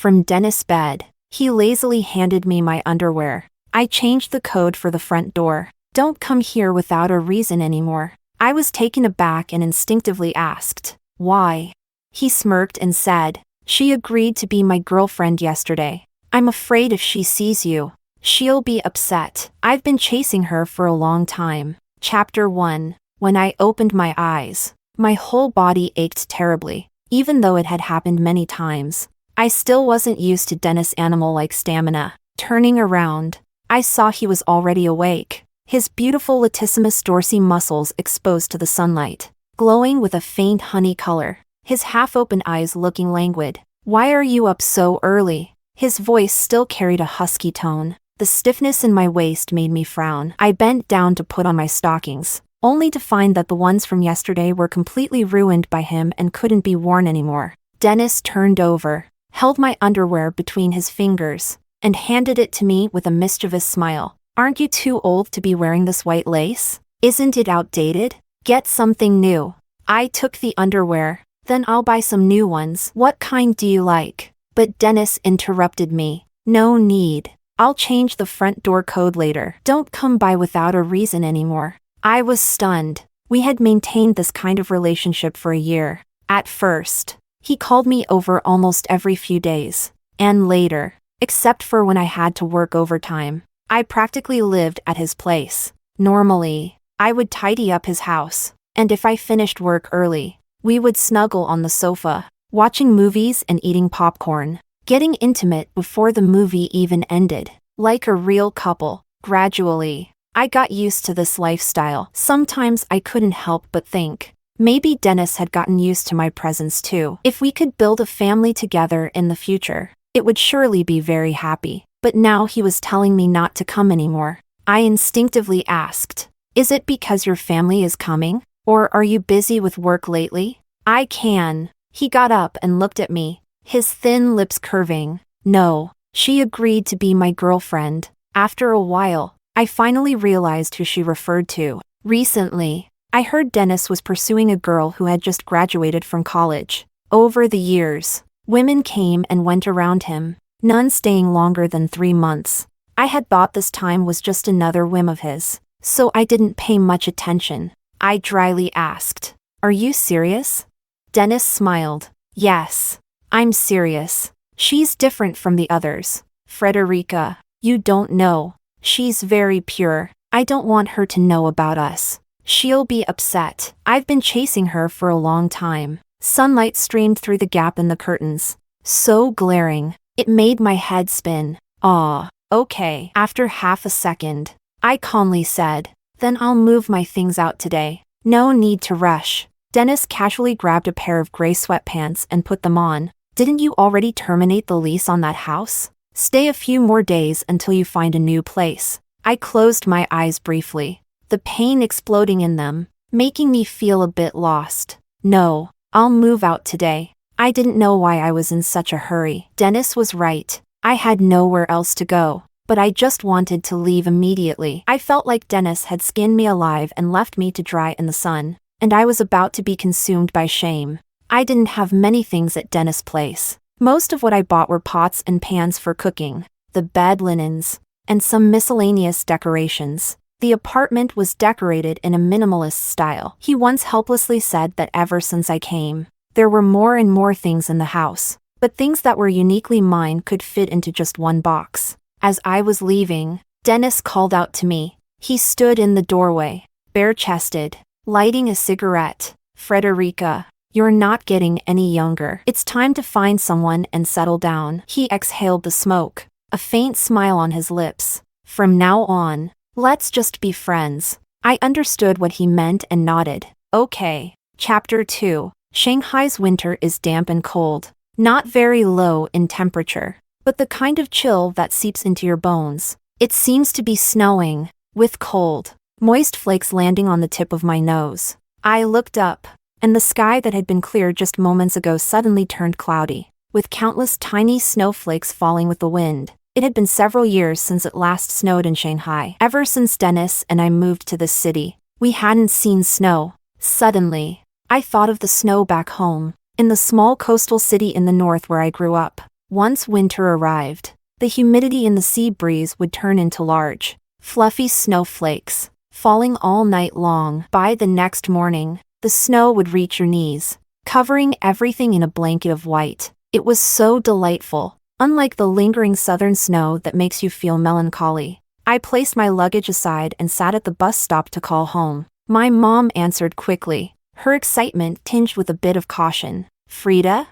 From Denis' bed, he lazily handed me my underwear. I changed the code for the front door. Don't come here without a reason anymore. I was taken aback and instinctively asked, why? He smirked and said, she agreed to be my girlfriend yesterday. I'm afraid if she sees you, she'll be upset. I've been chasing her for a long time. Chapter 1. When I opened my eyes, my whole body ached terribly. Even though it had happened many times, I still wasn't used to Denis' animal-like stamina. Turning around, I saw he was already awake, his beautiful latissimus dorsi muscles exposed to the sunlight, glowing with a faint honey color, his half-open eyes looking languid. Why are you up so early? His voice still carried a husky tone. The stiffness in my waist made me frown. I bent down to put on my stockings, only to find that the ones from yesterday were completely ruined by him and couldn't be worn anymore. Denis turned over, held my underwear between his fingers, and handed it to me with a mischievous smile. Aren't you too old to be wearing this white lace? Isn't it outdated? Get something new. I took the underwear. Then I'll buy some new ones. What kind do you like? But Denis interrupted me. No need. I'll change the front door code later. Don't come by without a reason anymore. I was stunned. We had maintained this kind of relationship for a year. At first, he called me over almost every few days. And later, except for when I had to work overtime, I practically lived at his place. Normally, I would tidy up his house, and if I finished work early, we would snuggle on the sofa, watching movies and eating popcorn, getting intimate before the movie even ended, like a real couple. Gradually, I got used to this lifestyle. Sometimes I couldn't help but think, maybe Denis had gotten used to my presence too. If we could build a family together in the future, it would surely be very happy. But now he was telling me not to come anymore. I instinctively asked, is it because your family is coming? Or are you busy with work lately? I can. He got up and looked at me, his thin lips curving. No, she agreed to be my girlfriend. After a while, I finally realized who she referred to. Recently, I heard Denis was pursuing a girl who had just graduated from college. Over the years, women came and went around him, none staying longer than 3 months. I had thought this time was just another whim of his, so I didn't pay much attention. I dryly asked, are you serious? Denis smiled. Yes, I'm serious. She's different from the others. Frederica, you don't know. She's very pure. I don't want her to know about us. She'll be upset. I've been chasing her for a long time. Sunlight streamed through the gap in the curtains, so glaring, it made my head spin. Okay. After half a second, I calmly said, then I'll move my things out today. No need to rush. Denis casually grabbed a pair of gray sweatpants and put them on. Didn't you already terminate the lease on that house? Stay a few more days until you find a new place. I closed my eyes briefly, the pain exploding in them, making me feel a bit lost. No, I'll move out today. I didn't know why I was in such a hurry. Denis was right. I had nowhere else to go, but I just wanted to leave immediately. I felt like Denis had skinned me alive and left me to dry in the sun, and I was about to be consumed by shame. I didn't have many things at Denis' place. Most of what I bought were pots and pans for cooking, the bed linens, and some miscellaneous decorations. The apartment was decorated in a minimalist style. He once helplessly said that ever since I came, there were more and more things in the house, but things that were uniquely mine could fit into just one box. As I was leaving, Denis called out to me. He stood in the doorway, bare-chested, lighting a cigarette. Frederica, you're not getting any younger. It's time to find someone and settle down. He exhaled the smoke, a faint smile on his lips. From now on, let's just be friends. I understood what he meant and nodded. Okay. Chapter 2. Shanghai's winter is damp and cold. Not very low in temperature, but the kind of chill that seeps into your bones. It seems to be snowing, with cold, moist flakes landing on the tip of my nose. I looked up, and the sky that had been clear just moments ago suddenly turned cloudy, with countless tiny snowflakes falling with the wind. It had been several years since it last snowed in Shanghai. Ever since Denis and I moved to this city, we hadn't seen snow. Suddenly, I thought of the snow back home, in the small coastal city in the north where I grew up. Once winter arrived, the humidity in the sea breeze would turn into large, fluffy snowflakes, falling all night long. By the next morning, the snow would reach your knees, covering everything in a blanket of white. It was so delightful, unlike the lingering southern snow that makes you feel melancholy. I placed my luggage aside and sat at the bus stop to call home. My mom answered quickly, her excitement tinged with a bit of caution. "Frida?"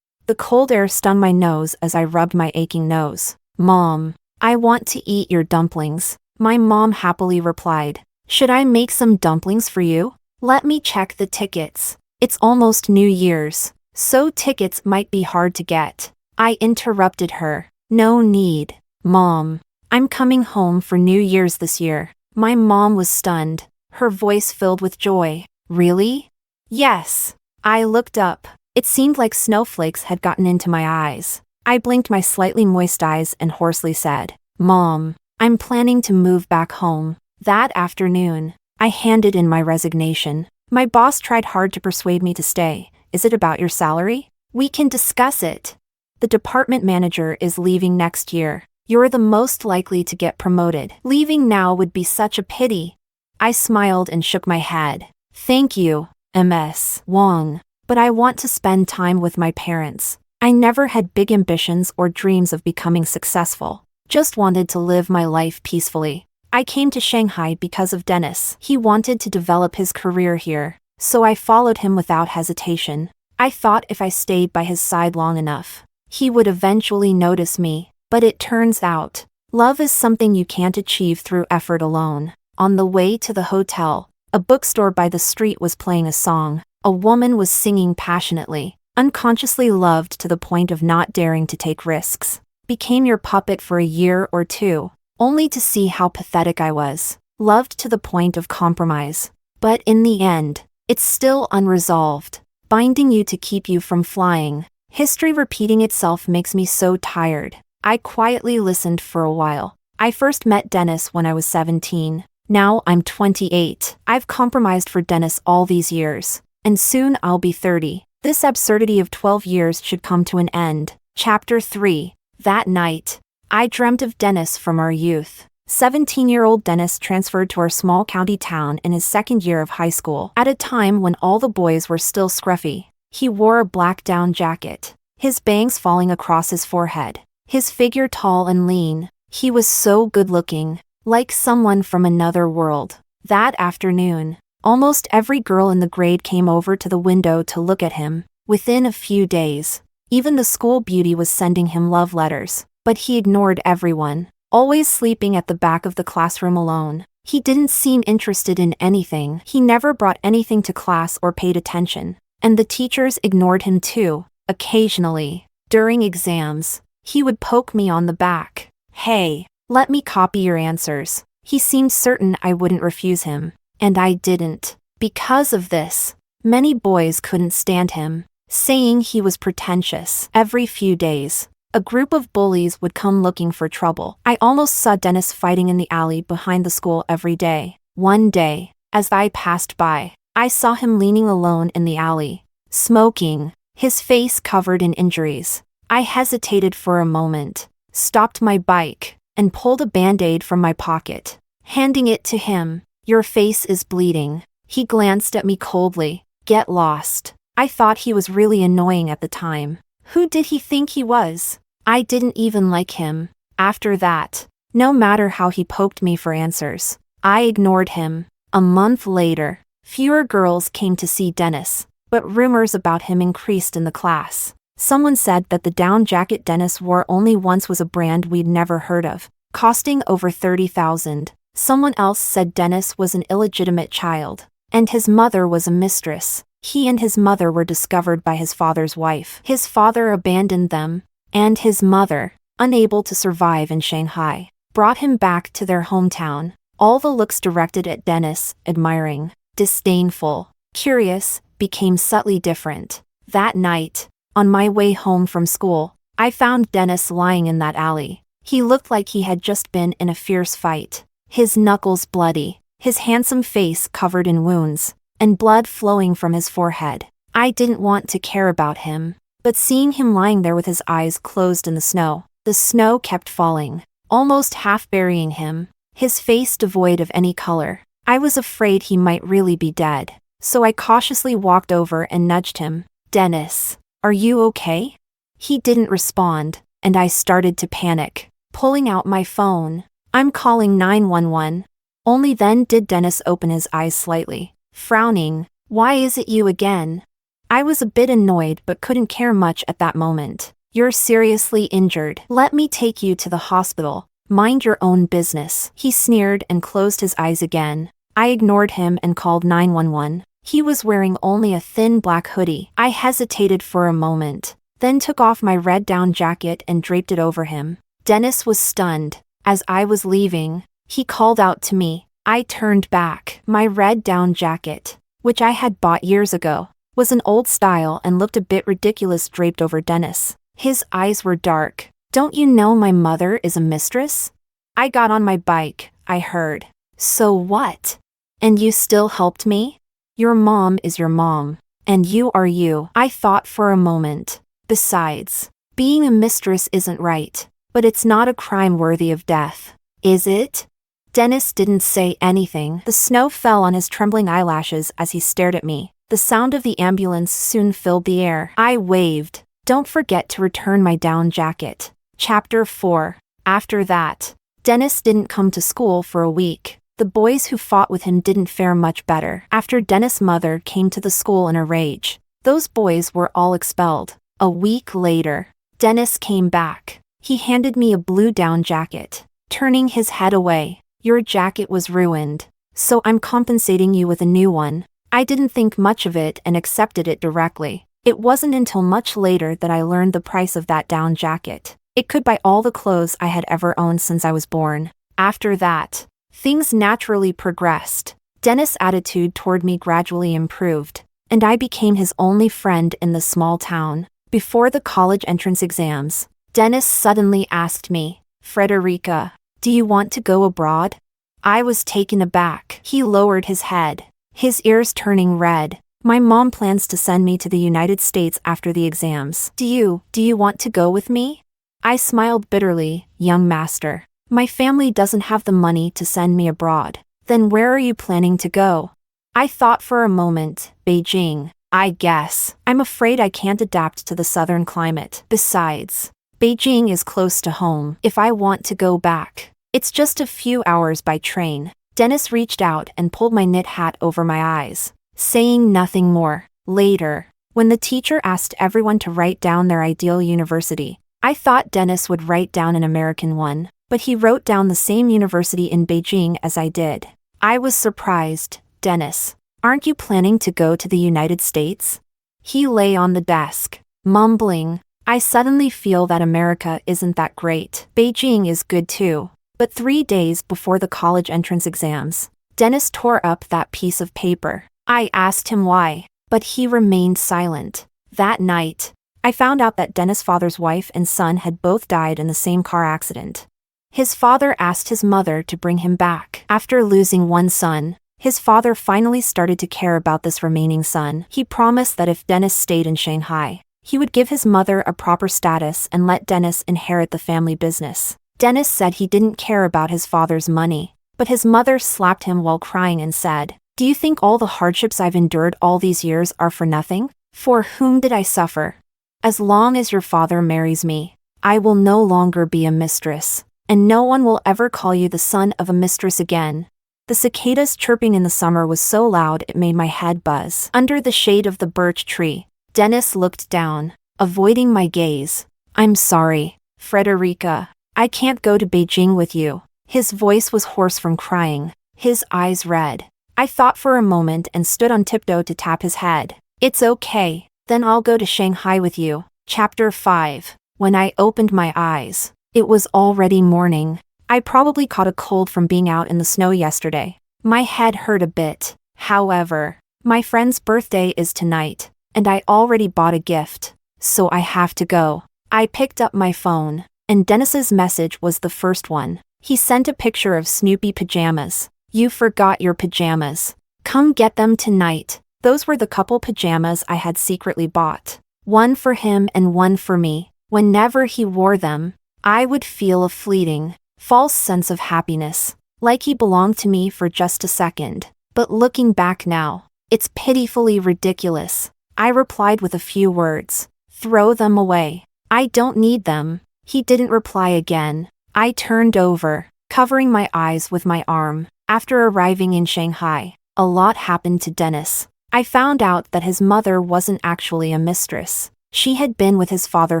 The cold air stung my nose as I rubbed my aching nose. "Mom, I want to eat your dumplings," my mom happily replied. "Should I make some dumplings for you? Let me check the tickets. It's almost New Year's, so tickets might be hard to get." I interrupted her. "No need, Mom. I'm coming home for New Year's this year." My mom was stunned, her voice filled with joy. "Really?" "Yes." I looked up. It seemed like snowflakes had gotten into my eyes. I blinked my slightly moist eyes and hoarsely said, "Mom, I'm planning to move back home." That afternoon, I handed in my resignation. My boss tried hard to persuade me to stay. "Is it about your salary? We can discuss it. The department manager is leaving next year. You're the most likely to get promoted. Leaving now would be such a pity." I smiled and shook my head. "Thank you, Ms. Wong, but I want to spend time with my parents. I never had big ambitions or dreams of becoming successful. Just wanted to live my life peacefully. I came to Shanghai because of Denis. He wanted to develop his career here, so I followed him without hesitation. I thought if I stayed by his side long enough, he would eventually notice me. But it turns out, love is something you can't achieve through effort alone. On the way to the hotel, a bookstore by the street was playing a song. A woman was singing passionately. "Unconsciously loved to the point of not daring to take risks. Became your puppet for a year or two, only to see how pathetic I was. Loved to the point of compromise. But in the end, it's still unresolved, binding you to keep you from flying. History repeating itself makes me so tired." I quietly listened for a while. I first met Denis when I was 17. Now I'm 28. I've compromised for Denis all these years, and soon I'll be 30. This absurdity of 12 years should come to an end. Chapter 3. That night, I dreamt of Denis from our youth. 17-year-old Denis transferred to our small county town in his second year of high school, at a time when all the boys were still scruffy. He wore a black down jacket, his bangs falling across his forehead. His figure tall and lean. He was so good-looking, like someone from another world. That afternoon, almost every girl in the grade came over to the window to look at him. Within a few days, even the school beauty was sending him love letters. But he ignored everyone, always sleeping at the back of the classroom alone. He didn't seem interested in anything. He never brought anything to class or paid attention. And the teachers ignored him too. Occasionally, during exams, he would poke me on the back. "Hey, let me copy your answers." He seemed certain I wouldn't refuse him, and I didn't. Because of this, many boys couldn't stand him, saying he was pretentious. Every few days, a group of bullies would come looking for trouble. I almost saw Denis fighting in the alley behind the school every day. One day, as I passed by, I saw him leaning alone in the alley, smoking, his face covered in injuries. I hesitated for a moment, stopped my bike, and pulled a Band-Aid from my pocket, handing it to him. "Your face is bleeding." He glanced at me coldly. "Get lost." I thought he was really annoying at the time. Who did he think he was? I didn't even like him. After that, no matter how he poked me for answers, I ignored him. A month later, fewer girls came to see Denis, but rumors about him increased in the class. Someone said that the down jacket Denis wore only once was a brand we'd never heard of, costing over $30,000. Someone else said Denis was an illegitimate child, and his mother was a mistress. He and his mother were discovered by his father's wife. His father abandoned them, and his mother, unable to survive in Shanghai, brought him back to their hometown. All the looks directed at Denis, admiring, disdainful, curious, became subtly different. That night, on my way home from school, I found Denis lying in that alley. He looked like he had just been in a fierce fight. His knuckles bloody, his handsome face covered in wounds, and blood flowing from his forehead. I didn't want to care about him, But seeing him lying there with his eyes closed in the snow kept falling, almost half burying him, his face devoid of any color. I was afraid he might really be dead, so I cautiously walked over and nudged him. "Denis, are you okay?" He didn't respond, and I started to panic, pulling out my phone. "I'm calling 911. Only then did Denis open his eyes slightly, frowning. "Why is it you again?" I was a bit annoyed but couldn't care much at that moment. "You're seriously injured. Let me take you to the hospital. Mind your own business." He sneered and closed his eyes again. I ignored him and called 911. He was wearing only a thin black hoodie. I hesitated for a moment, then took off my red down jacket and draped it over him. Denis was stunned. As I was leaving, he called out to me. I turned back. My red down jacket, which I had bought years ago, was an old style and looked a bit ridiculous draped over Denis. His eyes were dark. "Don't you know my mother is a mistress?" I got on my bike, I heard. "So what? And you still helped me? Your mom is your mom, and you are you." I thought for a moment. Besides, being a mistress isn't right, but it's not a crime worthy of death, is it? Denis didn't say anything. The snow fell on his trembling eyelashes as he stared at me. The sound of the ambulance soon filled the air. I waved. "Don't forget to return my down jacket." Chapter 4. After that, Denis didn't come to school for a week. The boys who fought with him didn't fare much better. After Denis' mother came to the school in a rage, those boys were all expelled. A week later, Denis came back. He handed me a blue down jacket, turning his head away. "Your jacket was ruined, so I'm compensating you with a new one." I didn't think much of it and accepted it directly. It wasn't until much later that I learned the price of that down jacket. It could buy all the clothes I had ever owned since I was born. After that, things naturally progressed. Denis' attitude toward me gradually improved, and I became his only friend in the small town. Before the college entrance exams, Denis suddenly asked me, "Frederica, do you want to go abroad?" I was taken aback. He lowered his head, his ears turning red. "My mom plans to send me to the United States after the exams. Do you want to go with me?" I smiled bitterly. "Young master, my family doesn't have the money to send me abroad." "Then where are you planning to go?" I thought for a moment. "Beijing, I guess. I'm afraid I can't adapt to the southern climate. Besides, Beijing is close to home. If I want to go back, it's just a few hours by train." Denis reached out and pulled my knit hat over my eyes, saying nothing more. Later, when the teacher asked everyone to write down their ideal university, I thought Denis would write down an American one, but he wrote down the same university in Beijing as I did. I was surprised. "Denis, aren't you planning to go to the United States?" He lay on the desk, mumbling. "I suddenly feel that America isn't that great. Beijing is good too." But 3 days before the college entrance exams, Denis tore up that piece of paper. I asked him why, but he remained silent. That night, I found out that Denis' father's wife and son had both died in the same car accident. His father asked his mother to bring him back. After losing one son, his father finally started to care about this remaining son. He promised that if Denis stayed in Shanghai, he would give his mother a proper status and let Denis inherit the family business. Denis said he didn't care about his father's money, but his mother slapped him while crying and said, "Do you think all the hardships I've endured all these years are for nothing? For whom did I suffer? As long as your father marries me, I will no longer be a mistress, and no one will ever call you the son of a mistress again." The cicadas chirping in the summer was so loud it made my head buzz. Under the shade of the birch tree, Denis looked down, avoiding my gaze. "I'm sorry, Frederica. I can't go to Beijing with you." His voice was hoarse from crying, his eyes red. I thought for a moment and stood on tiptoe to tap his head. "It's okay, then I'll go to Shanghai with you." Chapter 5. When I opened my eyes, it was already morning. I probably caught a cold from being out in the snow yesterday. My head hurt a bit. However, my friend's birthday is tonight, and I already bought a gift, so I have to go. I picked up my phone, and Denis's message was the first one. He sent a picture of Snoopy pajamas. "You forgot your pajamas. Come get them tonight." Those were the couple pajamas I had secretly bought. One for him and one for me. Whenever he wore them, I would feel a fleeting, false sense of happiness, like he belonged to me for just a second. But looking back now, it's pitifully ridiculous. I replied with a few words. Throw them away. I don't need them. He didn't reply again. I turned over, covering my eyes with my arm. After arriving in Shanghai, a lot happened to Denis. I found out that his mother wasn't actually a mistress. She had been with his father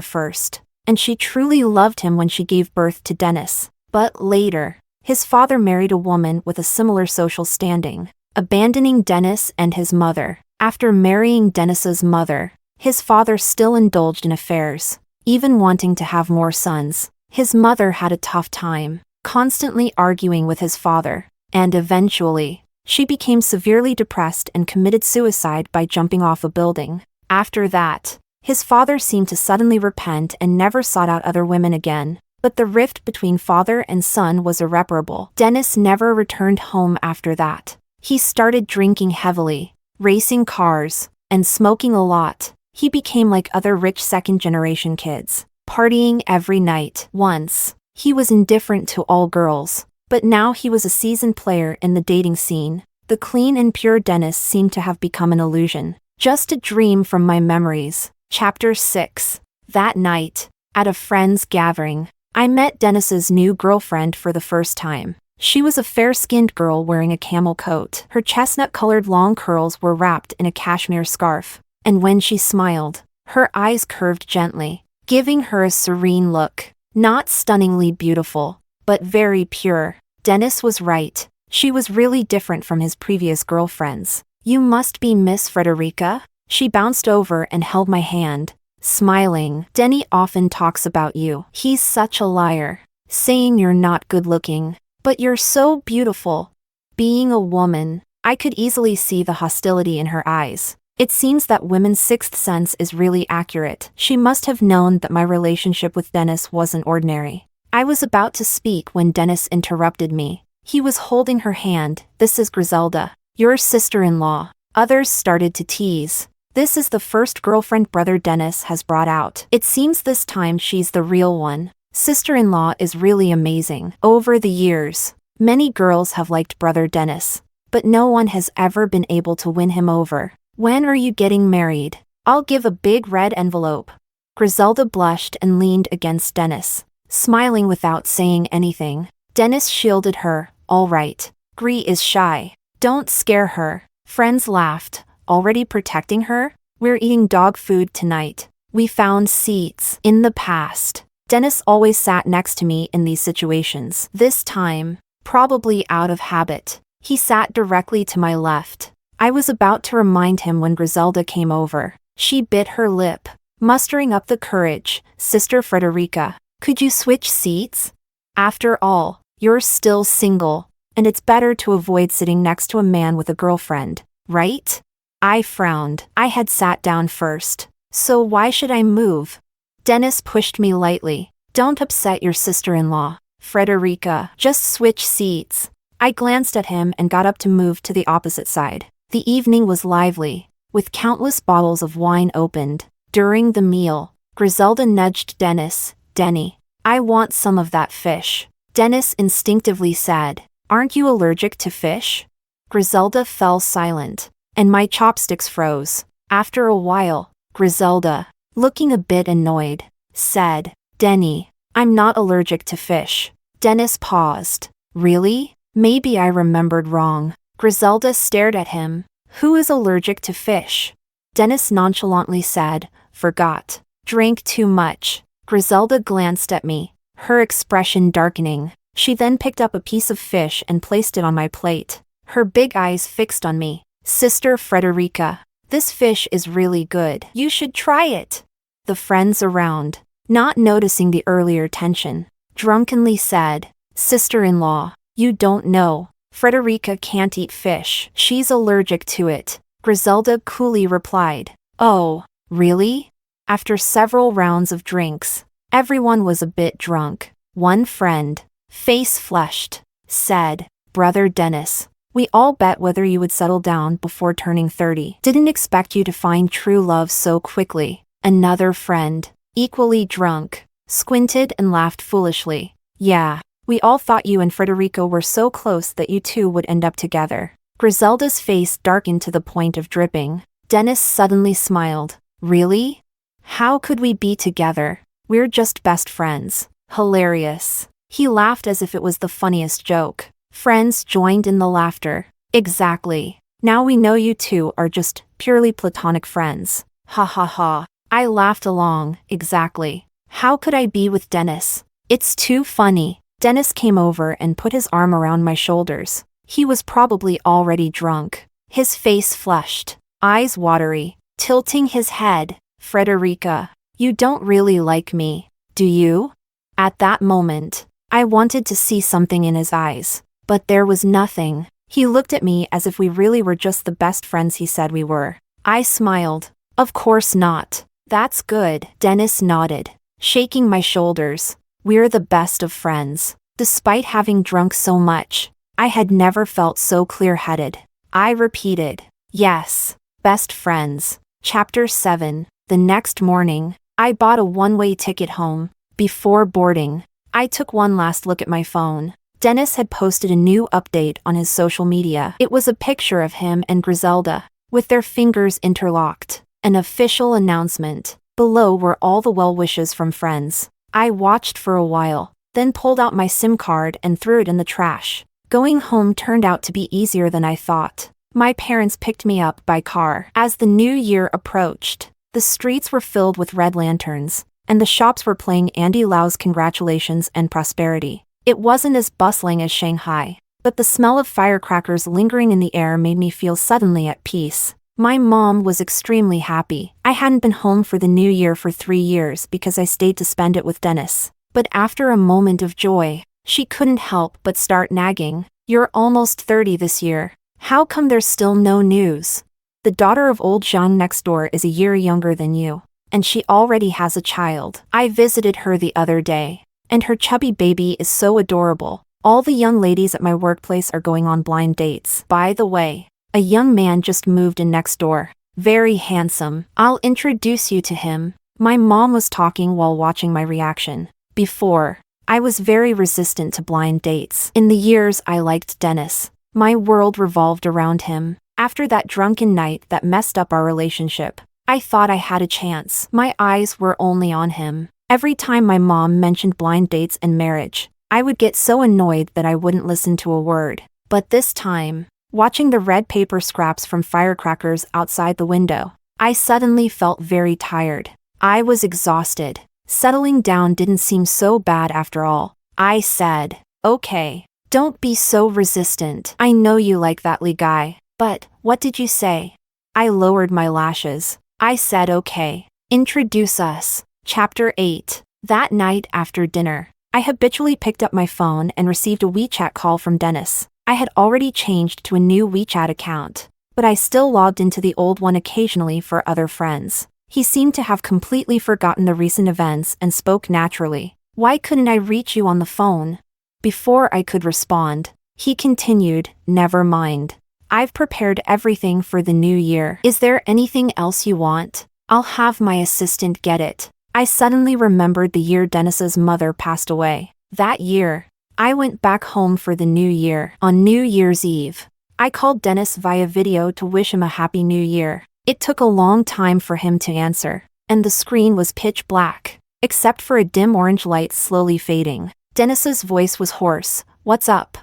first, and she truly loved him when she gave birth to Denis. But later, his father married a woman with a similar social standing, abandoning Denis and his mother. After marrying Denis's mother, his father still indulged in affairs, even wanting to have more sons. His mother had a tough time, constantly arguing with his father, and eventually, she became severely depressed and committed suicide by jumping off a building. After that, his father seemed to suddenly repent and never sought out other women again. But the rift between father and son was irreparable. Denis never returned home after that. He started drinking heavily, racing cars, and smoking a lot. He became like other rich second-generation kids, partying every night. Once, he was indifferent to all girls, but now he was a seasoned player in the dating scene. The clean and pure Denis seemed to have become an illusion, just a dream from my memories. Chapter 6. That night, at a friend's gathering, I met Denis's new girlfriend for the first time. She was a fair-skinned girl wearing a camel coat. Her chestnut-colored long curls were wrapped in a cashmere scarf, and when she smiled, her eyes curved gently, giving her a serene look. Not stunningly beautiful, but very pure. Denis was right. She was really different from his previous girlfriends. You must be Miss Frederica? She bounced over and held my hand, smiling. Denis often talks about you. He's such a liar, saying you're not good-looking. But you're so beautiful. Being a woman, I could easily see the hostility in her eyes. It seems that women's sixth sense is really accurate. She must have known that my relationship with Denis wasn't ordinary. I was about to speak when Denis interrupted me. He was holding her hand. This is Griselda, your sister-in-law. Others started to tease. This is the first girlfriend brother Denis has brought out. It seems this time she's the real one. Sister-in-law is really amazing. Over the years, many girls have liked brother Denis, but no one has ever been able to win him over. When are you getting married? I'll give a big red envelope. Griselda blushed and leaned against Denis, smiling without saying anything. Denis shielded her. All right. Gri is shy. Don't scare her. Friends laughed. Already protecting her? We're eating dog food tonight. We found seats. In the past, Denis always sat next to me in these situations. This time, probably out of habit, he sat directly to my left. I was about to remind him when Griselda came over. She bit her lip, mustering up the courage. Sister Frederica, could you switch seats? After all, you're still single, and it's better to avoid sitting next to a man with a girlfriend, right? I frowned. I had sat down first, so why should I move? Denis pushed me lightly. Don't upset your sister-in-law, Frederica. Just switch seats. I glanced at him and got up to move to the opposite side. The evening was lively, with countless bottles of wine opened. During the meal, Griselda nudged Denis. Denis, I want some of that fish. Denis instinctively said, aren't you allergic to fish? Griselda fell silent, and my chopsticks froze. After a while, Griselda, looking a bit annoyed, said, Denis, I'm not allergic to fish. Denis paused. Really? Maybe I remembered wrong. Griselda stared at him. Who is allergic to fish? Denis nonchalantly said, forgot. Drank too much. Griselda glanced at me, her expression darkening. She then picked up a piece of fish and placed it on my plate, her big eyes fixed on me. Sister Frederica, this fish is really good. You should try it. The friends around, not noticing the earlier tension, drunkenly said, Sister-in-law, you don't know. Frederica can't eat fish. She's allergic to it. Griselda coolly replied, oh, really? After several rounds of drinks, everyone was a bit drunk. One friend, face flushed, said, Brother Denis, we all bet whether you would settle down before turning 30. Didn't expect you to find true love so quickly. Another friend, equally drunk, squinted and laughed foolishly. Yeah, we all thought you and Frederica were so close that you two would end up together. Griselda's face darkened to the point of dripping. Denis suddenly smiled. Really? How could we be together? We're just best friends. Hilarious. He laughed as if it was the funniest joke. Friends joined in the laughter. Exactly. Now we know you two are just purely platonic friends. Ha ha ha. I laughed along. Exactly. How could I be with Denis? It's too funny. Denis came over and put his arm around my shoulders. He was probably already drunk. His face flushed, eyes watery, tilting his head. Frederica, you don't really like me, do you? At that moment, I wanted to see something in his eyes, but there was nothing. He looked at me as if we really were just the best friends he said we were. I smiled. Of course not. That's good. Denis nodded, shaking my shoulders. We're the best of friends. Despite having drunk so much, I had never felt so clear-headed. I repeated, yes, best friends. Chapter 7. The next morning, I bought a one-way ticket home. Before boarding, I took one last look at my phone. Denis had posted a new update on his social media. It was a picture of him and Griselda, with their fingers interlocked. An official announcement. Below were all the well wishes from friends. I watched for a while, then pulled out my SIM card and threw it in the trash. Going home turned out to be easier than I thought. My parents picked me up by car. As the new year approached, the streets were filled with red lanterns, and the shops were playing Andy Lau's Congratulations and Prosperity. It wasn't as bustling as Shanghai, but the smell of firecrackers lingering in the air made me feel suddenly at peace. My mom was extremely happy. I hadn't been home for the new year for 3 years because I stayed to spend it with Denis. But after a moment of joy, she couldn't help but start nagging. You're almost 30 this year. How come there's still no news? The daughter of old Zhang next door is a year younger than you, and she already has a child. I visited her the other day, and her chubby baby is so adorable. All the young ladies at my workplace are going on blind dates. By the way, a young man just moved in next door. Very handsome. I'll introduce you to him. My mom was talking while watching my reaction. Before, I was very resistant to blind dates. In the years I liked Denis, my world revolved around him. After that drunken night that messed up our relationship, I thought I had a chance. My eyes were only on him. Every time my mom mentioned blind dates and marriage, I would get so annoyed that I wouldn't listen to a word. But this time, watching the red paper scraps from firecrackers outside the window, I suddenly felt very tired. I was exhausted. Settling down didn't seem so bad after all. I said, okay, don't be so resistant. I know you like that Lee guy, but what did you say? I lowered my lashes. I said okay. Introduce us. Chapter 8. That night after dinner, I habitually picked up my phone and received a WeChat call from Denis. I had already changed to a new WeChat account, but I still logged into the old one occasionally for other friends. He seemed to have completely forgotten the recent events and spoke naturally. Why couldn't I reach you on the phone? Before I could respond, he continued, never mind. I've prepared everything for the new year. Is there anything else you want? I'll have my assistant get it. I suddenly remembered the year Denis's mother passed away. That year, I went back home for the new year. On New Year's Eve, I called Denis via video to wish him a happy new year. It took a long time for him to answer, and the screen was pitch black, except for a dim orange light slowly fading. Denis's voice was hoarse. What's up?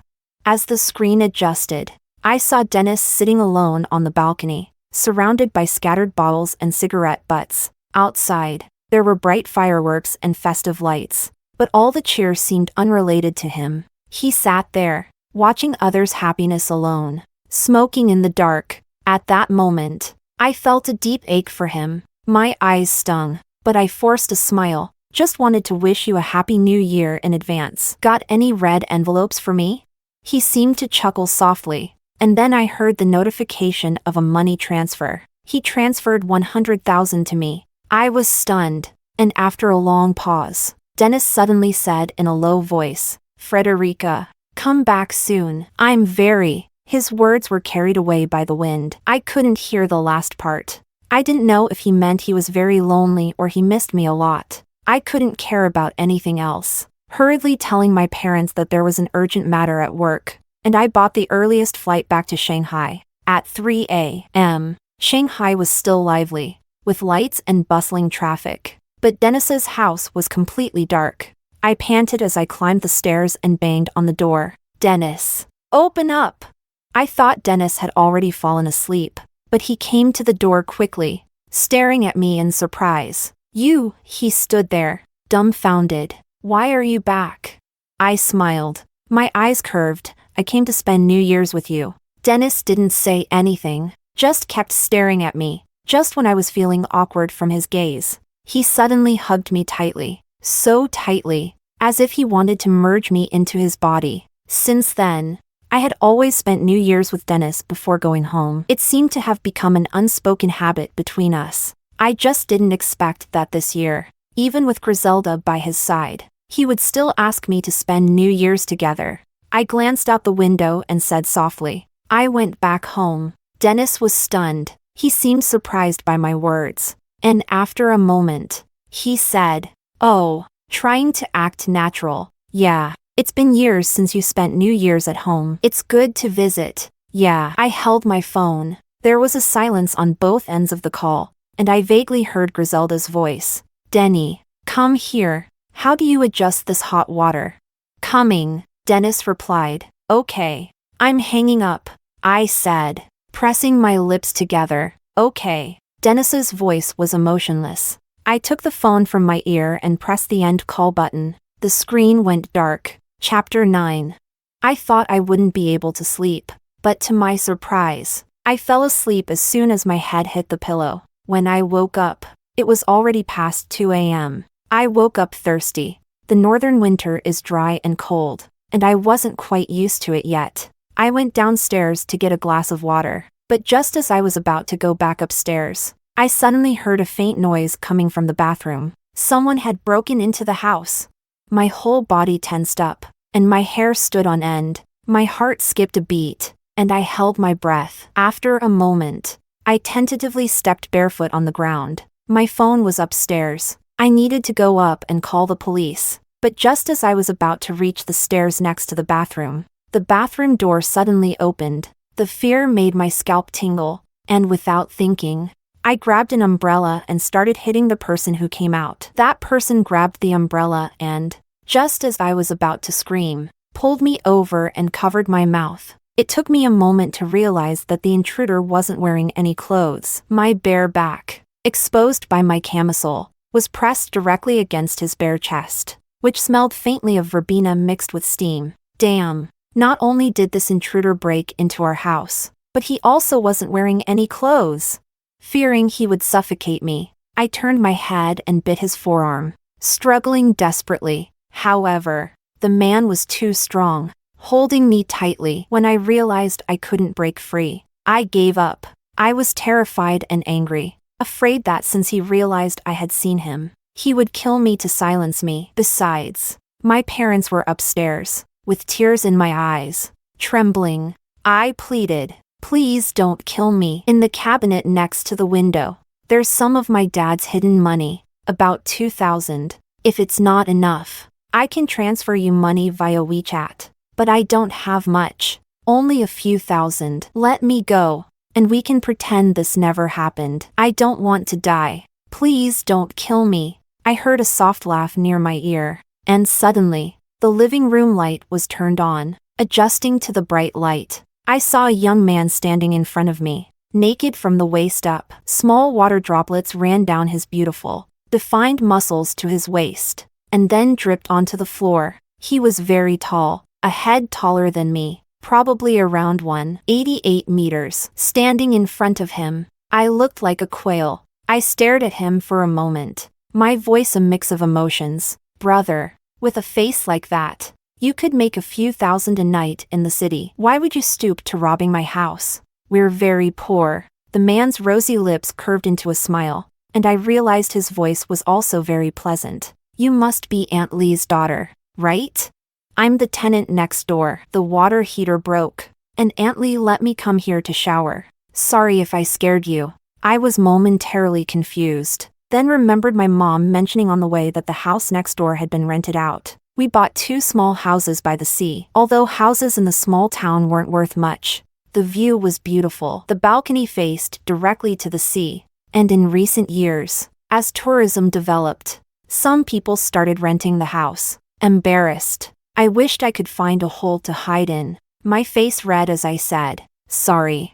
As the screen adjusted, I saw Denis sitting alone on the balcony, surrounded by scattered bottles and cigarette butts. Outside, there were bright fireworks and festive lights, but all the cheer seemed unrelated to him. He sat there, watching others' happiness alone, smoking in the dark. At that moment, I felt a deep ache for him. My eyes stung, but I forced a smile. Just wanted to wish you a happy new year in advance. Got any red envelopes for me? He seemed to chuckle softly, and then I heard the notification of a money transfer. He transferred 100,000 to me. I was stunned, and after a long pause, Denis suddenly said in a low voice, Frederica, come back soon. I'm very. His words were carried away by the wind. I couldn't hear the last part. I didn't know if he meant he was very lonely or he missed me a lot. I couldn't care about anything else. Hurriedly telling my parents that there was an urgent matter at work, and I bought the earliest flight back to Shanghai. At 3 a.m., Shanghai was still lively, with lights and bustling traffic. But Denis's house was completely dark. I panted as I climbed the stairs and banged on the door. "Denis, open up!" I thought Denis had already fallen asleep, but he came to the door quickly, staring at me in surprise. "You," he stood there, dumbfounded. "Why are you back?" I smiled. My eyes curved. "I came to spend New Year's with you." Denis didn't say anything, just kept staring at me. Just when I was feeling awkward from his gaze, he suddenly hugged me tightly. So tightly, as if he wanted to merge me into his body. Since then, I had always spent New Year's with Denis before going home. It seemed to have become an unspoken habit between us. I just didn't expect that this year, even with Griselda by his side, he would still ask me to spend New Year's together. I glanced out the window and said softly, "I went back home." Denis was stunned. He seemed surprised by my words. And after a moment, he said, "Oh," trying to act natural. "Yeah, it's been years since you spent New Year's at home. It's good to visit." "Yeah." I held my phone. There was a silence on both ends of the call, and I vaguely heard Griselda's voice. "Denis, come here. How do you adjust this hot water?" "Coming," Denis replied. "Okay. I'm hanging up," I said, pressing my lips together. "Okay." Denis's voice was emotionless. I took the phone from my ear and pressed the end call button. The screen went dark. Chapter 9. I thought I wouldn't be able to sleep, but to my surprise, I fell asleep as soon as my head hit the pillow. When I woke up, it was already past 2 a.m. I woke up thirsty. The northern winter is dry and cold, and I wasn't quite used to it yet. I went downstairs to get a glass of water, but just as I was about to go back upstairs, I suddenly heard a faint noise coming from the bathroom. Someone had broken into the house. My whole body tensed up, and my hair stood on end. My heart skipped a beat, and I held my breath. After a moment, I tentatively stepped barefoot on the ground. My phone was upstairs. I needed to go up and call the police, but just as I was about to reach the stairs next to the bathroom door suddenly opened. The fear made my scalp tingle, and without thinking, I grabbed an umbrella and started hitting the person who came out. That person grabbed the umbrella and, just as I was about to scream, pulled me over and covered my mouth. It took me a moment to realize that the intruder wasn't wearing any clothes. My bare back, exposed by my camisole, was pressed directly against his bare chest, which smelled faintly of verbena mixed with steam. Damn. Not only did this intruder break into our house, but he also wasn't wearing any clothes. Fearing he would suffocate me, I turned my head and bit his forearm, struggling desperately. However, the man was too strong, holding me tightly. When I realized I couldn't break free, I gave up. I was terrified and angry, afraid that since he realized I had seen him, he would kill me to silence me. Besides, my parents were upstairs, with tears in my eyes. Trembling, I pleaded, "Please don't kill me." In the cabinet next to the window, there's some of my dad's hidden money, about 2,000. If it's not enough, I can transfer you money via WeChat. But I don't have much, only a few thousand. Let me go, and we can pretend this never happened. I don't want to die. Please don't kill me. I heard a soft laugh near my ear, and suddenly, the living room light was turned on. Adjusting to the bright light, I saw a young man standing in front of me, naked from the waist up. Small water droplets ran down his beautiful, defined muscles to his waist, and then dripped onto the floor. He was very tall, a head taller than me, probably around 188 meters. Standing in front of him, I looked like a quail. I stared at him for a moment, my voice a mix of emotions. "Brother, with a face like that, you could make a few thousand a night in the city. Why would you stoop to robbing my house? We're very poor." The man's rosy lips curved into a smile, and I realized his voice was also very pleasant. "You must be Aunt Lee's daughter, right? I'm the tenant next door. The water heater broke, and Aunt Lee let me come here to shower. Sorry if I scared you." I was momentarily confused, then remembered my mom mentioning on the way that the house next door had been rented out. We bought 2 small houses by the sea. Although houses in the small town weren't worth much, the view was beautiful. The balcony faced directly to the sea. And in recent years, as tourism developed, some people started renting the house. Embarrassed, I wished I could find a hole to hide in. My face red as I said, "Sorry."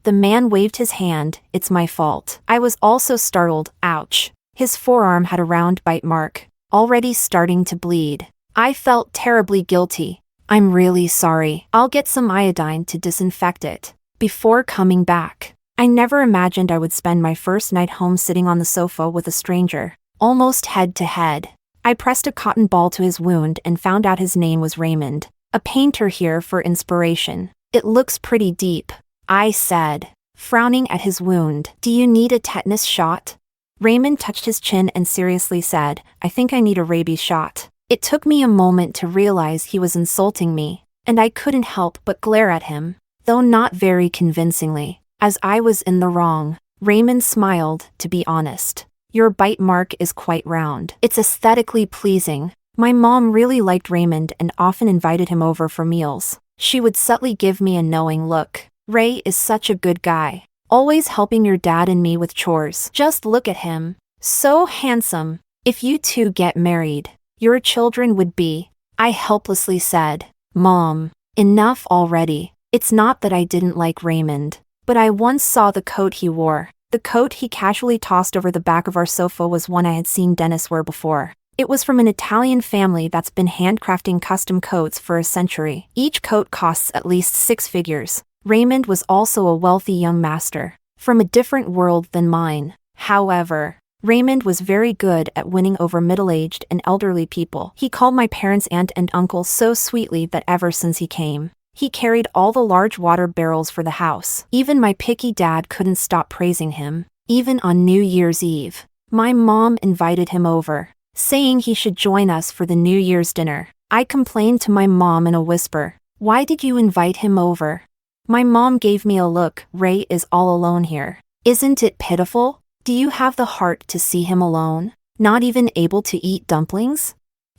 The man waved his hand, "It's my fault." I was also startled. Ouch. His forearm had a round bite mark, already starting to bleed. I felt terribly guilty. "I'm really sorry. I'll get some iodine to disinfect it." Before coming back, I never imagined I would spend my first night home sitting on the sofa with a stranger, almost head to head. I pressed a cotton ball to his wound and found out his name was Raymond, a painter here for inspiration. "It looks pretty deep," I said, frowning at his wound. "Do you need a tetanus shot?" Raymond touched his chin and seriously said, "I think I need a rabies shot." It took me a moment to realize he was insulting me, and I couldn't help but glare at him, though not very convincingly, as I was in the wrong. Raymond smiled, "To be honest, your bite mark is quite round. It's aesthetically pleasing." My mom really liked Raymond and often invited him over for meals. She would subtly give me a knowing look. "Ray is such a good guy, always helping your dad and me with chores. Just look at him. So handsome. If you two get married, your children would be." I helplessly said, "Mom, enough already." It's not that I didn't like Raymond, but I once saw the coat he wore. The coat he casually tossed over the back of our sofa was one I had seen Denis wear before. It was from an Italian family that's been handcrafting custom coats for a century. Each coat costs at least 6 figures. Raymond was also a wealthy young master, from a different world than mine. However, Raymond was very good at winning over middle-aged and elderly people. He called my parents aunt and uncle so sweetly that ever since he came, he carried all the large water barrels for the house. Even my picky dad couldn't stop praising him. Even on New Year's Eve, my mom invited him over, saying he should join us for the New Year's dinner. I complained to my mom in a whisper, "Why did you invite him over?" My mom gave me a look. "Ray is all alone here. Isn't it pitiful? Do you have the heart to see him alone, not even able to eat dumplings?"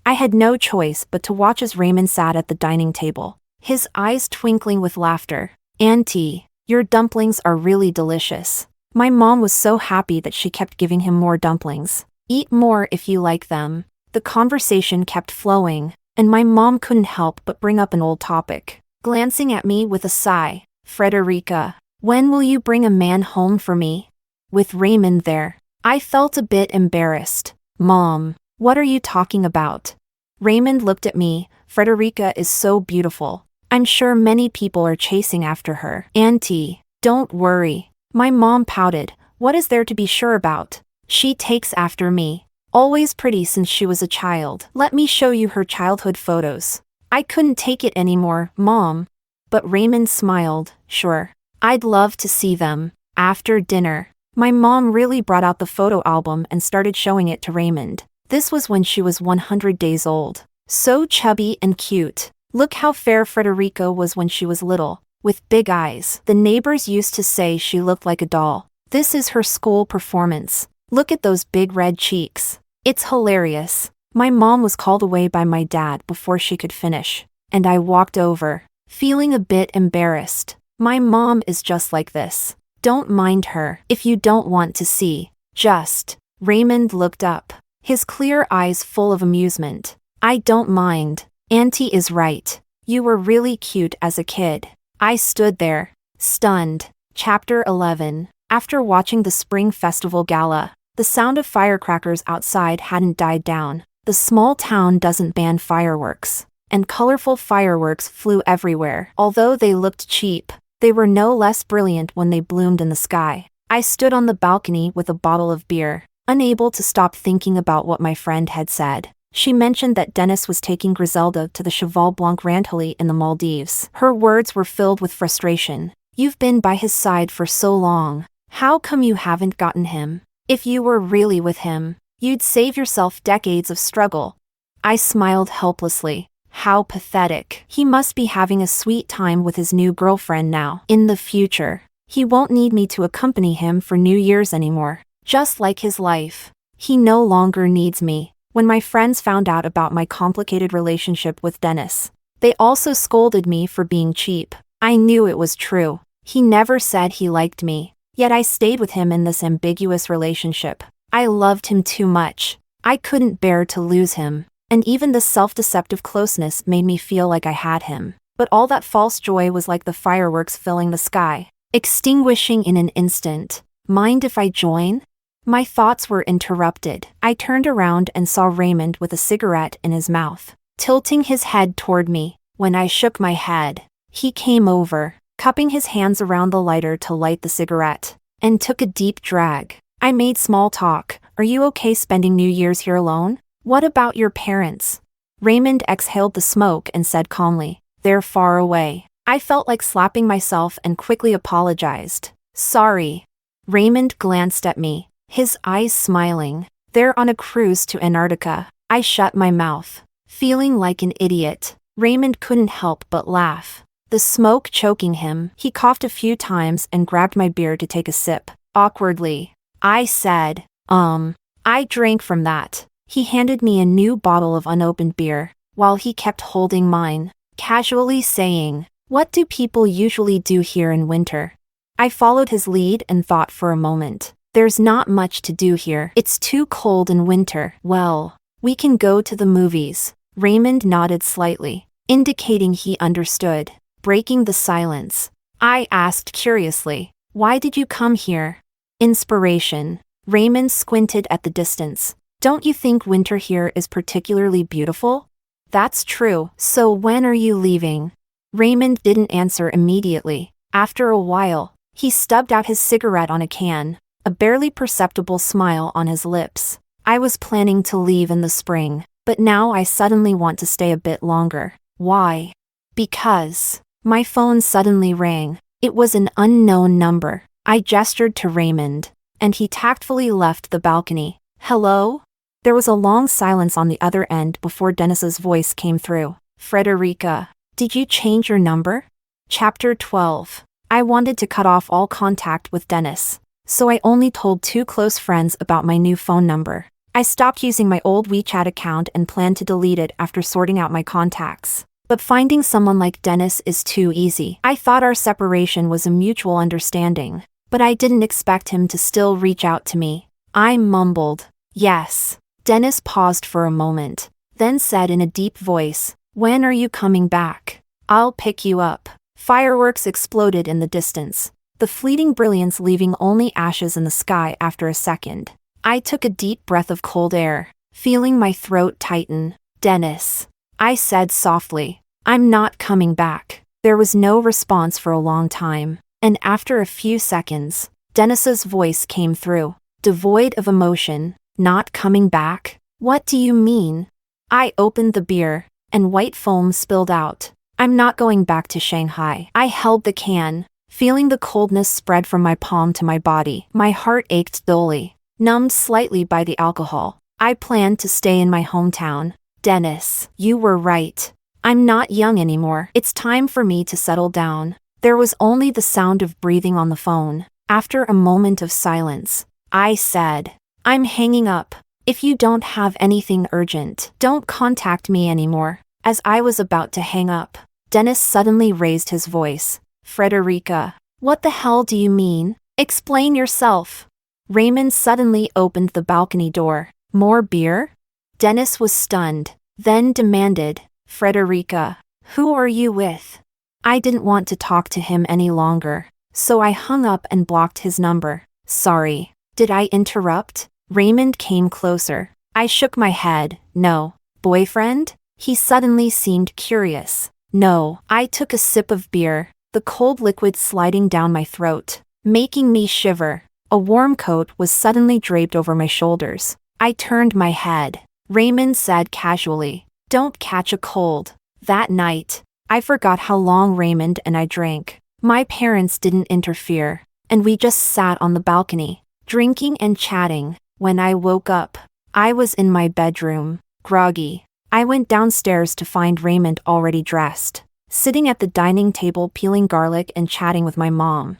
I had no choice but to watch as Raymond sat at the dining table, his eyes twinkling with laughter. "Auntie, your dumplings are really delicious." My mom was so happy that she kept giving him more dumplings. "Eat more if you like them." The conversation kept flowing, and my mom couldn't help but bring up an old topic. Glancing at me with a sigh, "Frederica, when will you bring a man home for me?" With Raymond there, I felt a bit embarrassed. "Mom, what are you talking about?" Raymond looked at me. "Frederica is so beautiful. I'm sure many people are chasing after her." "Auntie, don't worry." My mom pouted. "What is there to be sure about? She takes after me. Always pretty since she was a child. Let me show you her childhood photos." I couldn't take it anymore, "Mom." But Raymond smiled. "Sure. I'd love to see them." After dinner, my mom really brought out the photo album and started showing it to Raymond. This was when she was 100 days old. So chubby and cute. Look how fair Frederica was when she was little, with big eyes. The neighbors used to say she looked like a doll. This is her school performance. Look at those big red cheeks. It's hilarious. My mom was called away by my dad before she could finish, and I walked over, feeling a bit embarrassed. My mom is just like this. Don't mind her if you don't want to see. Just. Raymond looked up, his clear eyes full of amusement. "I don't mind. Auntie is right. You were really cute as a kid." I stood there, stunned. Chapter 11. After watching the Spring Festival Gala, the sound of firecrackers outside hadn't died down. The small town doesn't ban fireworks, and colorful fireworks flew everywhere. Although they looked cheap, they were no less brilliant when they bloomed in the sky. I stood on the balcony with a bottle of beer, unable to stop thinking about what my friend had said. She mentioned that Denis was taking Griselda to the Cheval Blanc Rantilly in the Maldives. Her words were filled with frustration. "You've been by his side for so long. How come you haven't gotten him? If you were really with him, you'd save yourself decades of struggle." I smiled helplessly. How pathetic. He must be having a sweet time with his new girlfriend now. In the future, He won't need me to accompany him for New Year's anymore. Just like his life. He no longer needs me. When my friends found out about my complicated relationship with Denis, they also scolded me for being cheap. I knew it was true. He never said he liked me, yet I stayed with him in this ambiguous relationship. I loved him too much. I couldn't bear to lose him, and even the self-deceptive closeness made me feel like I had him. But all that false joy was like the fireworks filling the sky, extinguishing in an instant. Mind if I join? My thoughts were interrupted. I turned around and saw Raymond with a cigarette in his mouth, tilting his head toward me. When I shook my head, he came over, cupping his hands around the lighter to light the cigarette, and took a deep drag. I made small talk. Are you okay spending New Year's here alone? What about your parents? Raymond exhaled the smoke and said calmly, they're far away. I felt like slapping myself and quickly apologized. Sorry. Raymond glanced at me, his eyes smiling. They're on a cruise to Antarctica. I shut my mouth, feeling like an idiot. Raymond couldn't help but laugh. The smoke choking him, he coughed a few times and grabbed my beer to take a sip. Awkwardly, I said, I drank from that. He handed me a new bottle of unopened beer, while he kept holding mine, casually saying, what do people usually do here in winter? I followed his lead and thought for a moment. There's not much to do here. It's too cold in winter. Well, we can go to the movies. Raymond nodded slightly, indicating he understood. Breaking the silence, I asked curiously, why did you come here? Inspiration. Raymond squinted at the distance. Don't you think winter here is particularly beautiful? That's true. So when are you leaving? Raymond didn't answer immediately. After a while, he stubbed out his cigarette on a can, a barely perceptible smile on his lips. I was planning to leave in the spring, but now I suddenly want to stay a bit longer. Why? Because my phone suddenly rang. It was an unknown number. I gestured to Raymond, and he tactfully left the balcony. Hello? There was a long silence on the other end before Denis's voice came through. Frederica, did you change your number? Chapter 12. I wanted to cut off all contact with Denis, so I only told 2 close friends about my new phone number. I stopped using my old WeChat account and planned to delete it after sorting out my contacts. But finding someone like Denis is too easy. I thought our separation was a mutual understanding, but I didn't expect him to still reach out to me. I mumbled, yes. Denis paused for a moment, then said in a deep voice, when are you coming back? I'll pick you up. Fireworks exploded in the distance, the fleeting brilliance leaving only ashes in the sky after a second. I took a deep breath of cold air, feeling my throat tighten. Denis, I said softly, I'm not coming back. There was no response for a long time, and after a few seconds, Denis's voice came through, devoid of emotion. Not coming back? What do you mean? I opened the beer, and white foam spilled out. I'm not going back to Shanghai. I held the can, feeling the coldness spread from my palm to my body. My heart ached dully, numbed slightly by the alcohol. I planned to stay in my hometown. Denis, you were right. I'm not young anymore. It's time for me to settle down. There was only the sound of breathing on the phone. After a moment of silence, I said, I'm hanging up. If you don't have anything urgent, don't contact me anymore. As I was about to hang up, Denis suddenly raised his voice. Frederica, what the hell do you mean? Explain yourself. Raymond suddenly opened the balcony door. More beer? Denis was stunned, then demanded, Frederica, who are you with? I didn't want to talk to him any longer, so I hung up and blocked his number. Sorry. Did I interrupt? Raymond came closer. I shook my head. No. Boyfriend? He suddenly seemed curious. No. I took a sip of beer, the cold liquid sliding down my throat, making me shiver. A warm coat was suddenly draped over my shoulders. I turned my head. Raymond said casually, don't catch a cold. That night, I forgot how long Raymond and I drank. My parents didn't interfere, and we just sat on the balcony, drinking and chatting. When I woke up, I was in my bedroom, groggy. I went downstairs to find Raymond already dressed, sitting at the dining table peeling garlic and chatting with my mom.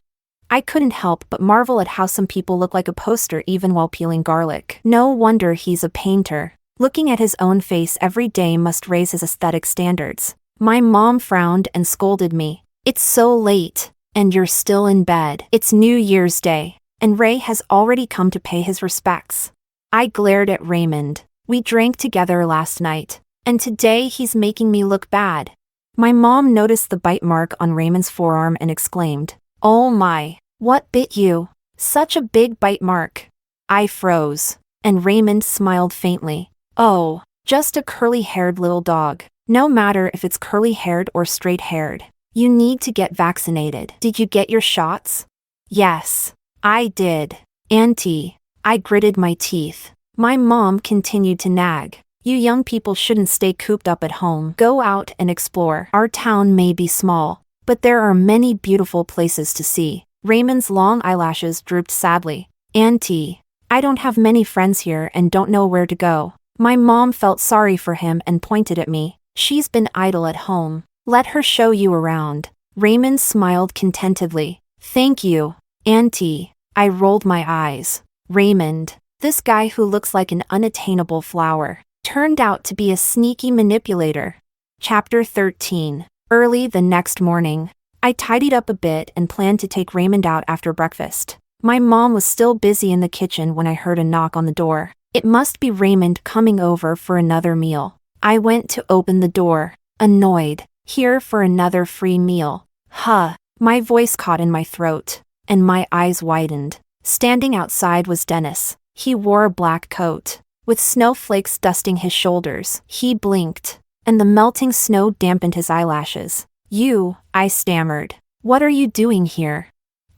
I couldn't help but marvel at how some people look like a poster even while peeling garlic. No wonder he's a painter. Looking at his own face every day must raise his aesthetic standards. My mom frowned and scolded me. It's so late, and you're still in bed. It's New Year's Day, and Ray has already come to pay his respects. I glared at Raymond. We drank together last night, and today he's making me look bad. My mom noticed the bite mark on Raymond's forearm and exclaimed, "Oh my, what bit you? Such a big bite mark." I froze, and Raymond smiled faintly. "Oh, just a curly-haired little dog. No matter if it's curly-haired or straight-haired. You need to get vaccinated. Did you get your shots?" "Yes, I did, Auntie." I gritted my teeth. My mom continued to nag. "You young people shouldn't stay cooped up at home. Go out and explore. Our town may be small, but there are many beautiful places to see." Raymond's long eyelashes drooped sadly. "Auntie, I don't have many friends here and don't know where to go." My mom felt sorry for him and pointed at me. "She's been idle at home. Let her show you around." Raymond smiled contentedly. "Thank you, Auntie." I rolled my eyes. Raymond, this guy who looks like an unattainable flower, turned out to be a sneaky manipulator. Chapter 13. Early the next morning, I tidied up a bit and planned to take Raymond out after breakfast. My mom was still busy in the kitchen when I heard a knock on the door. It must be Raymond coming over for another meal. I went to open the door, annoyed. Here for another free meal. Huh. My voice caught in my throat, and my eyes widened. Standing outside was Denis. He wore a black coat, with snowflakes dusting his shoulders. He blinked, and the melting snow dampened his eyelashes. "You," I stammered. "What are you doing here?"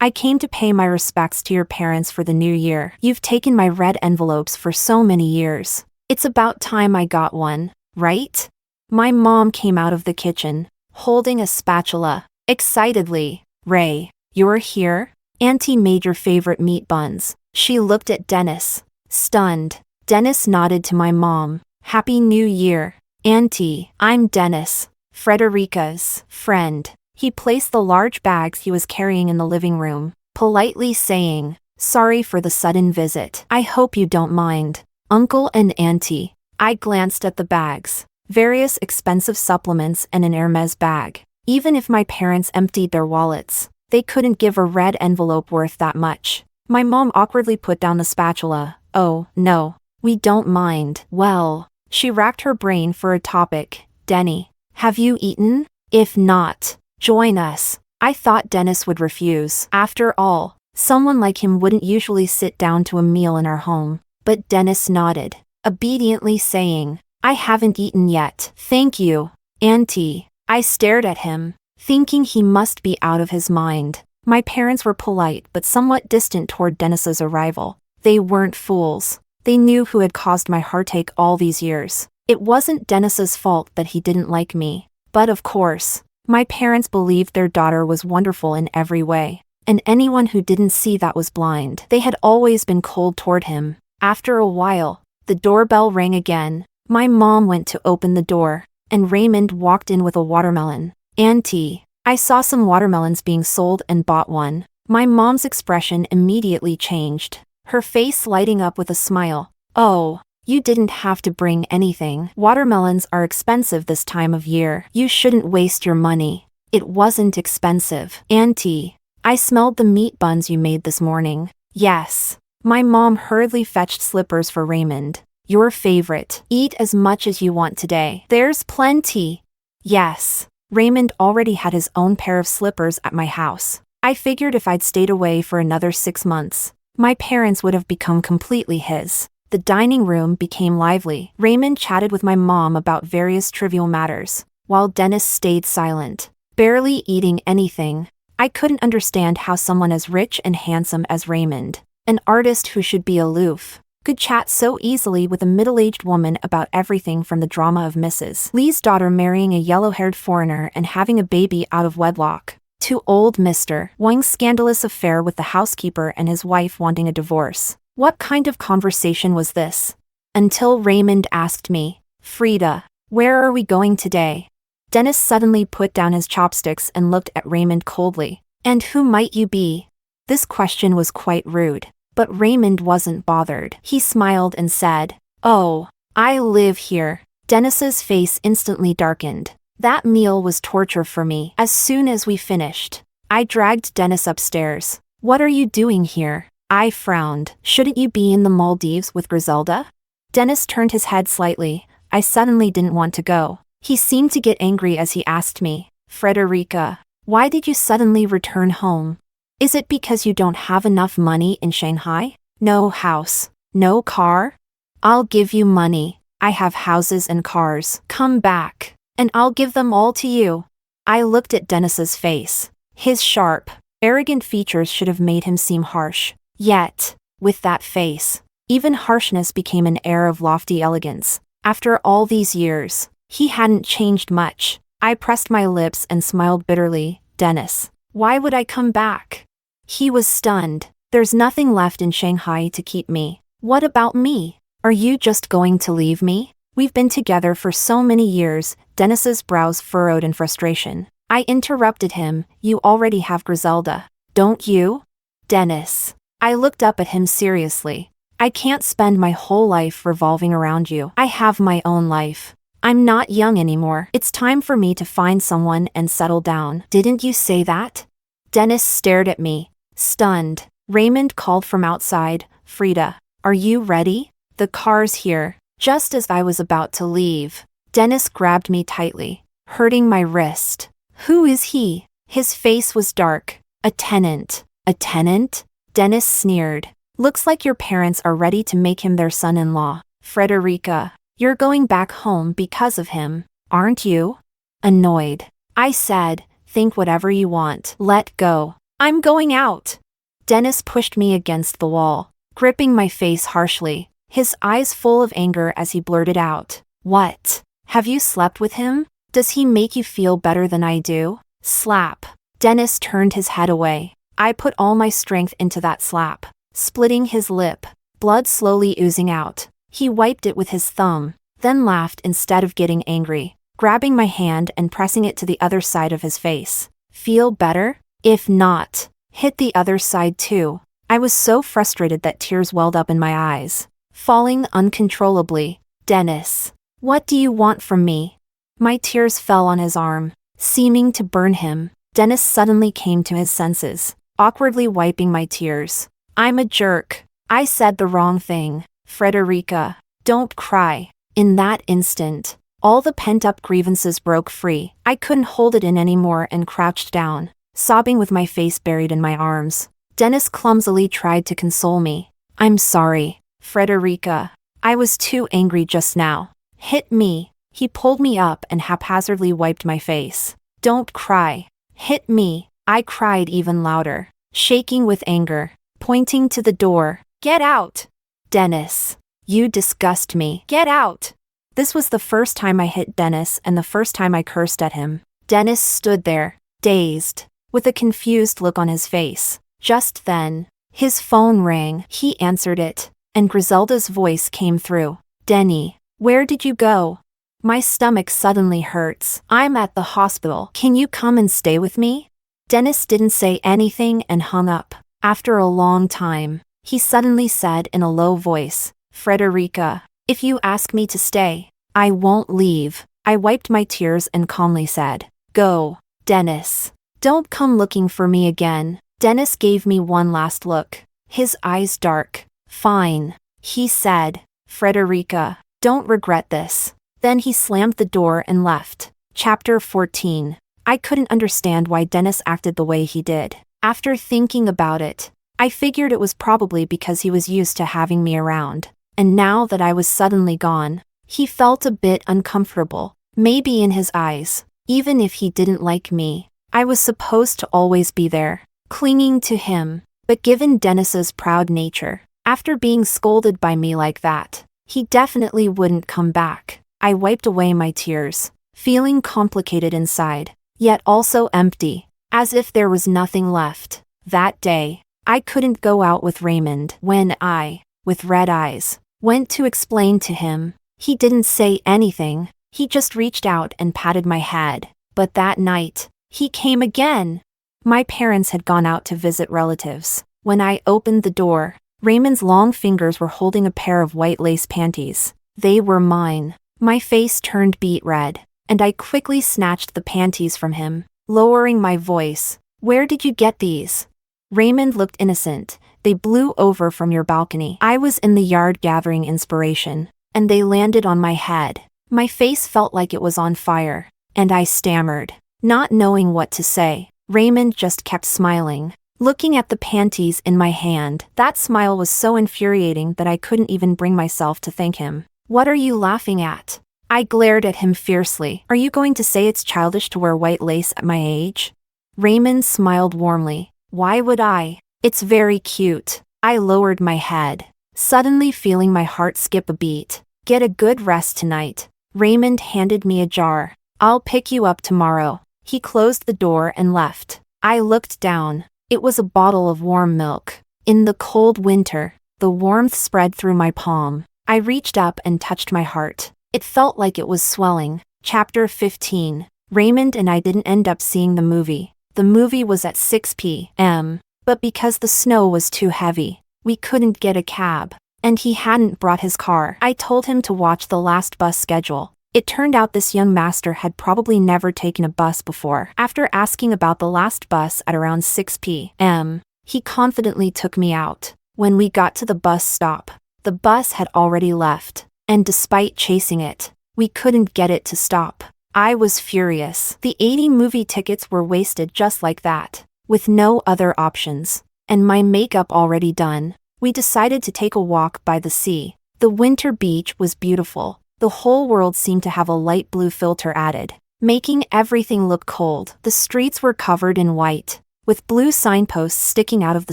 "I came to pay my respects to your parents for the new year. You've taken my red envelopes for so many years. It's about time I got one, right?" My mom came out of the kitchen, holding a spatula, excitedly. "Ray, you're here? Auntie made your favorite meat buns." She looked at Denis, stunned. Denis nodded to my mom. "Happy New Year, Auntie." "I'm Denis, Frederica's friend." He placed the large bags he was carrying in the living room, politely saying, "Sorry for the sudden visit. I hope you don't mind, Uncle and Auntie." I glanced at the bags. Various expensive supplements and an Hermes bag. Even if my parents emptied their wallets, they couldn't give a red envelope worth that much. My mom awkwardly put down the spatula. "Oh, no, we don't mind." "Well," she racked her brain for a topic. "Denis, have you eaten? If not, join us." I thought Denis would refuse. After all, someone like him wouldn't usually sit down to a meal in our home. But Denis nodded, obediently saying, "I haven't eaten yet." "Thank you, Auntie." I stared at him, thinking he must be out of his mind. My parents were polite but somewhat distant toward Denis's arrival. They weren't fools. They knew who had caused my heartache all these years. It wasn't Denis's fault that he didn't like me. But of course, my parents believed their daughter was wonderful in every way, and anyone who didn't see that was blind. They had always been cold toward him. After a while, the doorbell rang again. My mom went to open the door, and Raymond walked in with a watermelon. "Auntie, I saw some watermelons being sold and bought one." My mom's expression immediately changed, her face lighting up with a smile. "Oh, you didn't have to bring anything. Watermelons are expensive this time of year. You shouldn't waste your money." "It wasn't expensive, Auntie. I smelled the meat buns you made this morning." "Yes." My mom hurriedly fetched slippers for Raymond. "Your favorite. Eat as much as you want today. There's plenty." Yes. Raymond already had his own pair of slippers at my house. I figured if I'd stayed away for another 6 months, my parents would have become completely his. The dining room became lively. Raymond chatted with my mom about various trivial matters, while Denis stayed silent, barely eating anything. I couldn't understand how someone as rich and handsome as Raymond, an artist who should be aloof, could chat so easily with a middle-aged woman about everything from the drama of Mrs. Lee's daughter marrying a yellow-haired foreigner and having a baby out of wedlock, to old Mr. Wang's scandalous affair with the housekeeper and his wife wanting a divorce. What kind of conversation was this? Until Raymond asked me, "Frida, where are we going today?" Denis suddenly put down his chopsticks and looked at Raymond coldly. "And who might you be?" This question was quite rude, but Raymond wasn't bothered. He smiled and said, "Oh, I live here." Denis's face instantly darkened. That meal was torture for me. As soon as we finished, I dragged Denis upstairs. "What are you doing here?" I frowned. "Shouldn't you be in the Maldives with Griselda?" Denis turned his head slightly. I suddenly didn't want to go. He seemed to get angry as he asked me, "Frederica, why did you suddenly return home? Is it because you don't have enough money in Shanghai? No house, no car? I'll give you money. I have houses and cars. Come back, and I'll give them all to you." I looked at Denis's face. His sharp, arrogant features should have made him seem harsh. Yet, with that face, even harshness became an air of lofty elegance. After all these years, he hadn't changed much. I pressed my lips and smiled bitterly. "Denis, why would I come back?" He was stunned. "There's nothing left in Shanghai to keep me. What about me? Are you just going to leave me? We've been together for so many years." Denis's brows furrowed in frustration. I interrupted him. "You already have Griselda, don't you?" "Denis." I looked up at him seriously. "I can't spend my whole life revolving around you. I have my own life. I'm not young anymore. It's time for me to find someone and settle down." "Didn't you say that?" Denis stared at me, stunned. Raymond called from outside, "Frida, are you ready? The car's here." Just as I was about to leave, Denis grabbed me tightly, hurting my wrist. "Who is he?" His face was dark. "A tenant." "A tenant?" Denis sneered. "Looks like your parents are ready to make him their son-in-law. Frederica, you're going back home because of him, aren't you?" Annoyed, I said, "Think whatever you want. Let go. I'm going out." Denis pushed me against the wall, gripping my face harshly, his eyes full of anger as he blurted out, "What? Have you slept with him? Does he make you feel better than I do?" Slap. Denis turned his head away. I put all my strength into that slap, splitting his lip, blood slowly oozing out. He wiped it with his thumb, then laughed instead of getting angry, grabbing my hand and pressing it to the other side of his face. "Feel better? If not, hit the other side too." I was so frustrated that tears welled up in my eyes, falling uncontrollably. "Denis, what do you want from me?" My tears fell on his arm, seeming to burn him. Denis suddenly came to his senses, awkwardly wiping my tears. "I'm a jerk. I said the wrong thing. Frederica, don't cry." In that instant, all the pent-up grievances broke free. I couldn't hold it in anymore and crouched down, sobbing with my face buried in my arms. Denis clumsily tried to console me. "I'm sorry, Frederica. I was too angry just now. Hit me." He pulled me up and haphazardly wiped my face. "Don't cry. Hit me." I cried even louder, shaking with anger, pointing to the door. "Get out!" "Denis, you disgust me. Get out!" This was the first time I hit Denis and the first time I cursed at him. Denis stood there, dazed, with a confused look on his face. Just then, his phone rang. He answered it, and Griselda's voice came through. "Denis, where did you go? My stomach suddenly hurts. I'm at the hospital. Can you come and stay with me?" Denis didn't say anything and hung up. After a long time, he suddenly said in a low voice, "Frederica, if you ask me to stay, I won't leave." I wiped my tears and calmly said, "Go, Denis. Don't come looking for me again." Denis gave me one last look, his eyes dark. "Fine," he said. "Frederica, don't regret this." Then he slammed the door and left. Chapter 14. I couldn't understand why Denis acted the way he did. After thinking about it, I figured it was probably because he was used to having me around. And now that I was suddenly gone, he felt a bit uncomfortable. Maybe in his eyes, even if he didn't like me, I was supposed to always be there, clinging to him. But given Denis's proud nature, after being scolded by me like that, he definitely wouldn't come back. I wiped away my tears, feeling complicated inside, yet also empty, as if there was nothing left. That day, I couldn't go out with Raymond. When I, with red eyes, went to explain to him, he didn't say anything. He just reached out and patted my head. But that night, he came again. My parents had gone out to visit relatives. When I opened the door, Raymond's long fingers were holding a pair of white lace panties. They were mine. My face turned beet red, and I quickly snatched the panties from him, lowering my voice. "Where did you get these?" Raymond looked innocent. "They blew over from your balcony. I was in the yard gathering inspiration, and they landed on my head." My face felt like it was on fire, and I stammered, not knowing what to say. Raymond just kept smiling, looking at the panties in my hand. That smile was so infuriating that I couldn't even bring myself to thank him. "What are you laughing at?" I glared at him fiercely. "Are you going to say it's childish to wear white lace at my age?" Raymond smiled warmly. "Why would I? It's very cute." I lowered my head, suddenly feeling my heart skip a beat. "Get a good rest tonight." Raymond handed me a jar. "I'll pick you up tomorrow." He closed the door and left. I looked down. It was a bottle of warm milk. In the cold winter, the warmth spread through my palm. I reached up and touched my heart. It felt like it was swelling. Chapter 15. Raymond and I didn't end up seeing the movie. The movie was at 6 p.m., but because the snow was too heavy, we couldn't get a cab, and he hadn't brought his car. I told him to watch the last bus schedule. It turned out this young master had probably never taken a bus before. After asking about the last bus at around 6 p.m., he confidently took me out. When we got to the bus stop, the bus had already left, and despite chasing it, we couldn't get it to stop. I was furious. The 80 movie tickets were wasted just like that, with no other options, and my makeup already done. We decided to take a walk by the sea. The winter beach was beautiful. The whole world seemed to have a light blue filter added, making everything look cold. The streets were covered in white, with blue signposts sticking out of the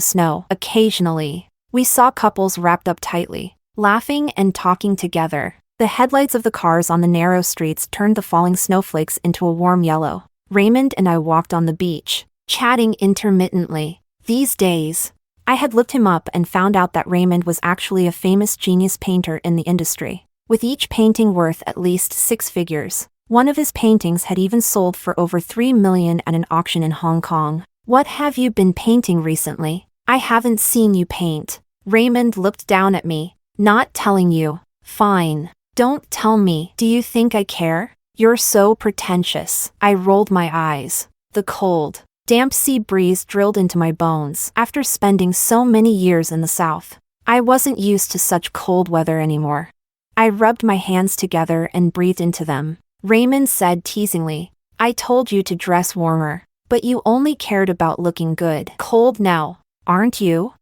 snow. Occasionally, we saw couples wrapped up tightly, laughing and talking together. The headlights of the cars on the narrow streets turned the falling snowflakes into a warm yellow. Raymond and I walked on the beach, chatting intermittently. These days, I had looked him up and found out that Raymond was actually a famous genius painter in the industry, with each painting worth at least 6 figures. One of his paintings had even sold for over $3 million at an auction in Hong Kong. "What have you been painting recently? I haven't seen you paint." Raymond looked down at me. "Not telling you." "Fine. Don't tell me." "Do you think I care? You're so pretentious." I rolled my eyes. The cold, damp sea breeze drilled into my bones. After spending so many years in the South, I wasn't used to such cold weather anymore. I rubbed my hands together and breathed into them. Raymond said teasingly, "I told you to dress warmer, but you only cared about looking good. Cold now, aren't you?"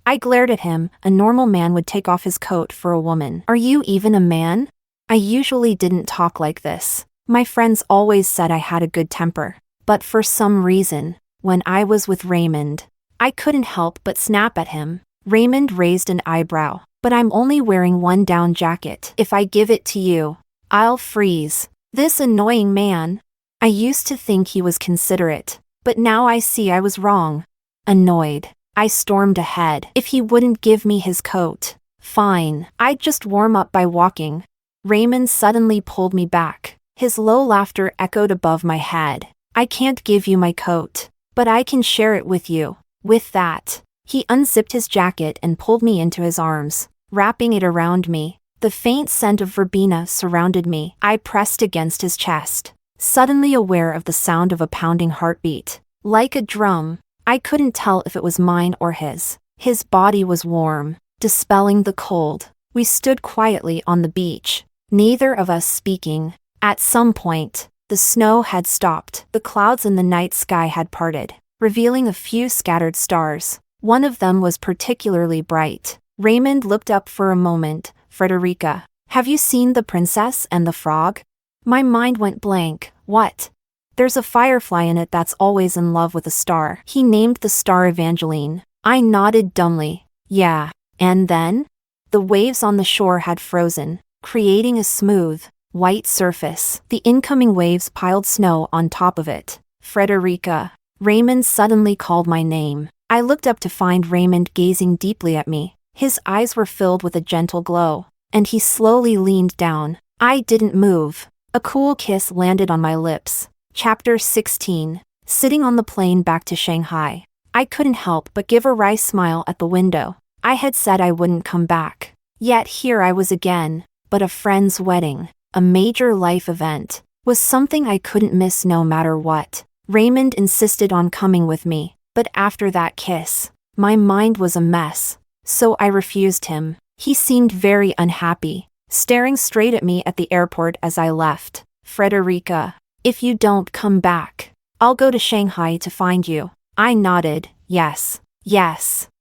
I glared at him. A normal man would take off his coat for a woman. "Are you even a man?" I usually didn't talk like this. My friends always said I had a good temper, but for some reason, when I was with Raymond, I couldn't help but snap at him. Raymond raised an eyebrow. "But I'm only wearing one down jacket. If I give it to you, I'll freeze." This annoying man. I used to think he was considerate, but now I see I was wrong. Annoyed, I stormed ahead. "If he wouldn't give me his coat, fine. I'd just warm up by walking." Raymond suddenly pulled me back. His low laughter echoed above my head. "I can't give you my coat, but I can share it with you." With that, he unzipped his jacket and pulled me into his arms, wrapping it around me. The faint scent of verbena surrounded me. I pressed against his chest, suddenly aware of the sound of a pounding heartbeat. Like a drum, I couldn't tell if it was mine or his. His body was warm, dispelling the cold. We stood quietly on the beach, neither of us speaking. At some point, the snow had stopped. The clouds in the night sky had parted, revealing a few scattered stars. One of them was particularly bright. Raymond looked up for a moment. "Frederica, have you seen The Princess and the Frog?" My mind went blank. "What?" "There's a firefly in it that's always in love with a star." He named the star Evangeline. I nodded dumbly. "Yeah. And then?" The waves on the shore had frozen, creating a smooth, white surface. The incoming waves piled snow on top of it. "Frederica." Raymond suddenly called my name. I looked up to find Raymond gazing deeply at me. His eyes were filled with a gentle glow, and he slowly leaned down. I didn't move. A cool kiss landed on my lips. Chapter 16. sitting on the plane back to Shanghai. I couldn't help but give a wry smile at the window. I had said I wouldn't come back. Yet here I was again, but a friend's wedding, a major life event, was something I couldn't miss no matter what. Raymond insisted on coming with me, but after that kiss, my mind was a mess, so I refused him. He seemed very unhappy, staring straight at me at the airport as I left. Frederica, if you don't come back, I'll go to Shanghai to find you. I nodded, yes,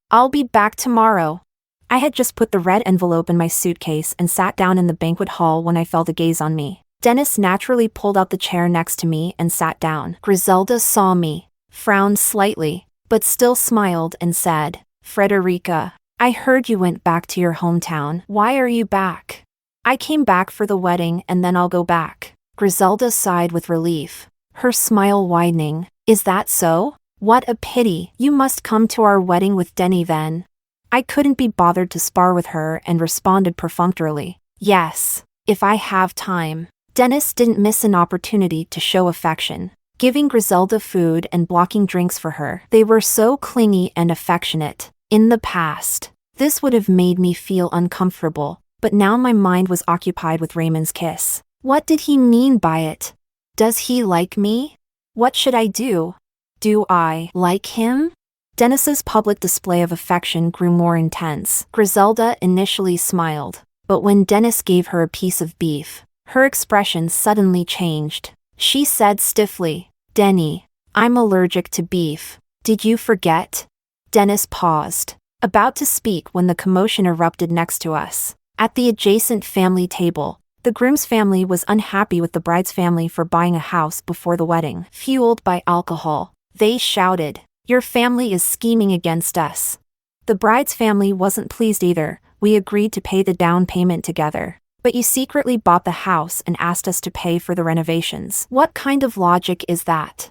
I'll be back tomorrow. I had just put the red envelope in my suitcase and sat down in the banquet hall when I felt a gaze on me. Denis naturally pulled out the chair next to me and sat down. Griselda saw me, frowned slightly, but still smiled and said, Frederica, I heard you went back to your hometown. Why are you back? I came back for the wedding and then I'll go back. Griselda sighed with relief, her smile widening. Is that so? What a pity. You must come to our wedding with Denis then. I couldn't be bothered to spar with her and responded perfunctorily. Yes, if I have time. Denis didn't miss an opportunity to show affection, giving Griselda food and blocking drinks for her. They were so clingy and affectionate. In the past, this would have made me feel uncomfortable, but now my mind was occupied with Raymond's kiss. What did he mean by it? Does he like me? What should I do? Do I like him? Denis's public display of affection grew more intense. Griselda initially smiled, but when Denis gave her a piece of beef, her expression suddenly changed. She said stiffly, Denis, I'm allergic to beef. Did you forget? Denis paused, about to speak when the commotion erupted next to us. At the adjacent family table, the groom's family was unhappy with the bride's family for buying a house before the wedding. Fueled by alcohol, they shouted, Your family is scheming against us. The bride's family wasn't pleased either. We agreed to pay the down payment together, but you secretly bought the house and asked us to pay for the renovations. What kind of logic is that?